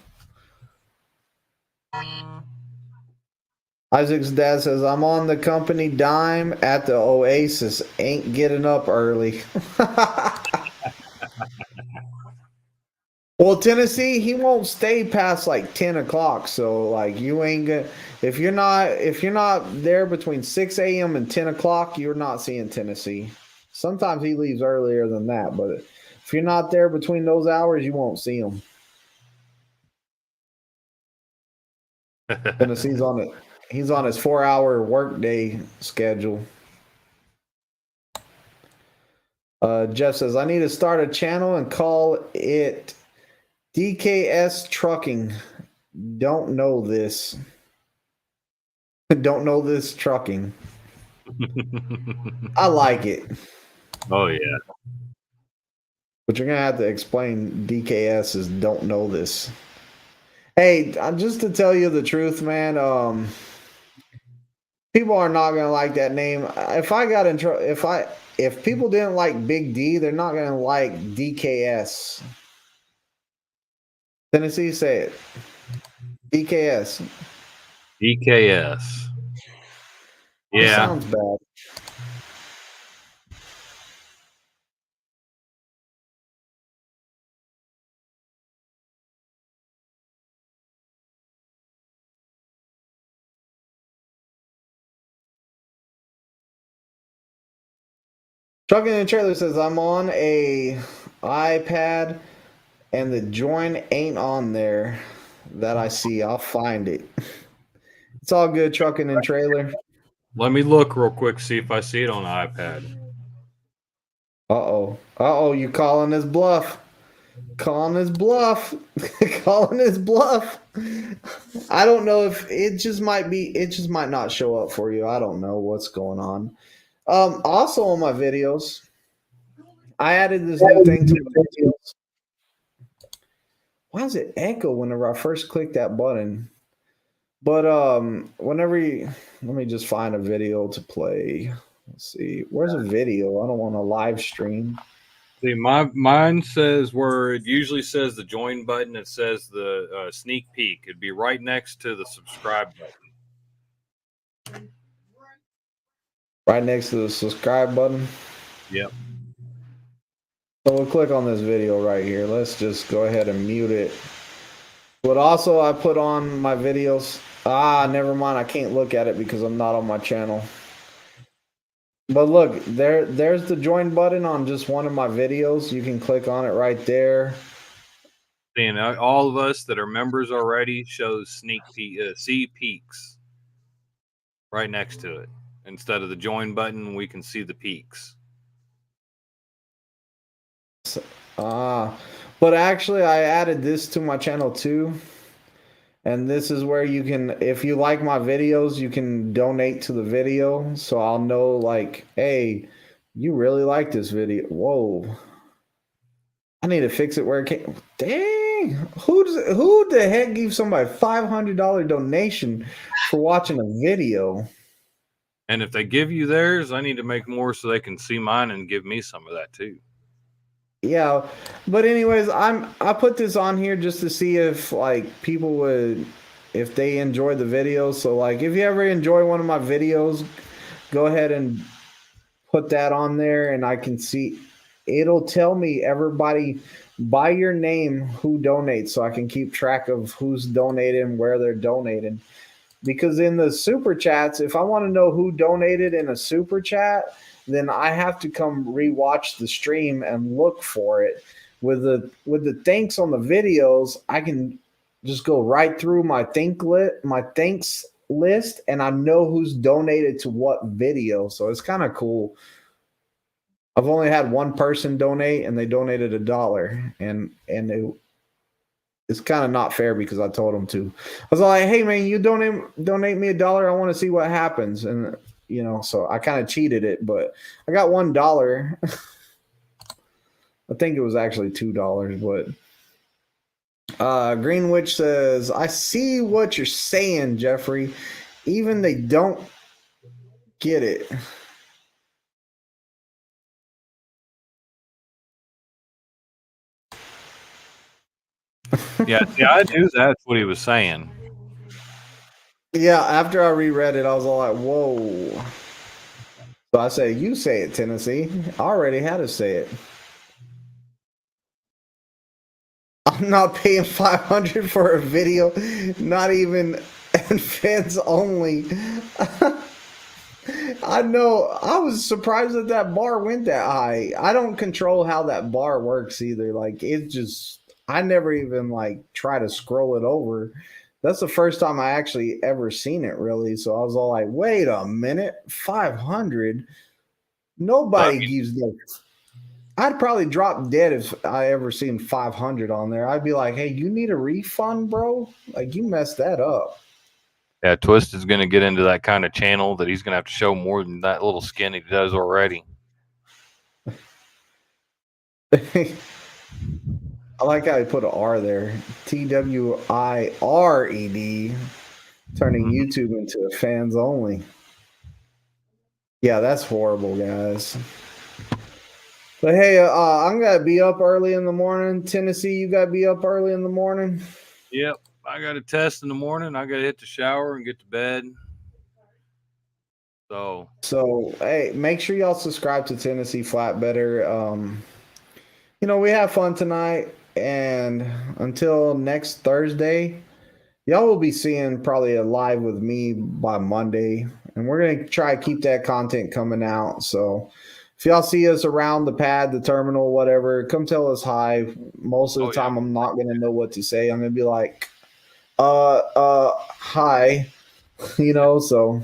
Isaac's dad says, I'm on the company dime at the Oasis. Ain't getting up early. Well, Tennessee, he won't stay past like 10 o'clock. So, like, you ain't gonna, if you're not there between 6 a.m. and 10 o'clock, you're not seeing Tennessee. Sometimes he leaves earlier than that, but if you're not there between those hours, you won't see him. Tennessee's on it. He's on his 4-hour workday schedule. Jeff says, I need to start a channel and call it DKS Trucking. Don't know this. Don't know this trucking. I like it. Oh, yeah. But you're going to have to explain DKS is don't know this. Hey, just to tell you the truth, man, people are not going to like that name. If I got in trouble, if people didn't like Big D, they're not going to like DKS. Tennessee, say it. DKS. DKS. Yeah. That sounds bad. Trucking and Trailer says, I'm on a iPad and the join ain't on there that I see. I'll find it. It's all good, Trucking and Trailer. Let me look real quick, see if I see it on the iPad. Uh-oh, you calling his bluff. Calling his bluff. Calling his bluff. I don't know if it just might not show up for you. I don't know what's going on. Also on my videos, I added this new thing to my videos. Why does it echo whenever I first click that button? But let me just find a video to play. Let's see. Where's a video? I don't want to live stream. See, mine says where it usually says the join button. It says the sneak peek. It'd be right next to the subscribe button. Right next to the subscribe button? Yep. So we'll click on this video right here. Let's just go ahead and mute it. But also I put on my videos. Never mind. I can't look at it because I'm not on my channel. But look, there's the join button on just one of my videos. You can click on it right there. And all of us that are members already shows sneak peek, see peaks right next to it. Instead of the join button, we can see the peaks. But actually, I added this to my channel too. And this is where you can, if you like my videos, you can donate to the video. So I'll know, like, hey, you really like this video. Whoa. I need to fix it where it came. Dang. Who the heck gives somebody a $500 donation for watching a video? And if they give you theirs, I need to make more so they can see mine and give me some of that too. Yeah, but anyways, I put this on here just to see if like people would, if they enjoy the videos. So like, if you ever enjoy one of my videos, go ahead and put that on there, and I can see. It'll tell me everybody by your name who donates, so I can keep track of who's donating, where they're donating. because in the super chats, if I want to know who donated in a super chat, then I have to come rewatch the stream and look for it. With the thanks on the videos, I can just go right through my thanks list, and I know who's donated to what video. So it's kind of cool. I've only had one person donate, and they donated $1, and it's kind of not fair because I told them to. I was like, "Hey man, you donate me $1. I want to see what happens." And so I kind of cheated it, but I got $1. I think it was actually $2, but Greenwich says, "I see what you're saying, Jeffrey. Even they don't get it." Yeah, I knew that's what he was saying. Yeah, after I reread it, I was all like, "Whoa!" So I said, "You say it, Tennessee." I already had to say it. I'm not paying $500 for a video, not even fans only. I know. I was surprised that bar went that high. I don't control how that bar works either. Like I never even try to scroll it over. That's the first time I actually ever seen it, really. So I was all like, "Wait a minute, 500? Nobody gives that." I'd probably drop dead if I ever seen 500 on there. I'd be like, "Hey, you need a refund, bro? Like, you messed that up." Yeah, Twist is going to get into that kind of channel that he's going to have to show more than that little skin he does already. I like how he put an R there. TWIRED, turning YouTube into fans only. Yeah, that's horrible, guys. But hey, I'm going to be up early in the morning. Tennessee, you got to be up early in the morning? Yep. I got a test in the morning. I got to hit the shower and get to bed. So hey, make sure y'all subscribe to Tennessee Flatbetter. We have fun tonight, and until next Thursday, y'all will be seeing probably a live with me by Monday, and we're going to try to keep that content coming out. So if y'all see us around the pad, the terminal, whatever, come tell us hi. Most of the time, I'm not going to know what to say. I'm going to be like, hi, so.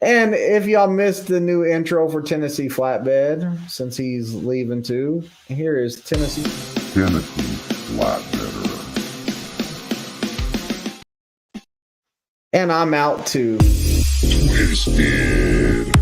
And if y'all missed the new intro for Tennessee Flatbed, since he's leaving too, here is Tennessee Flatbetter. And I'm out too. Twisted.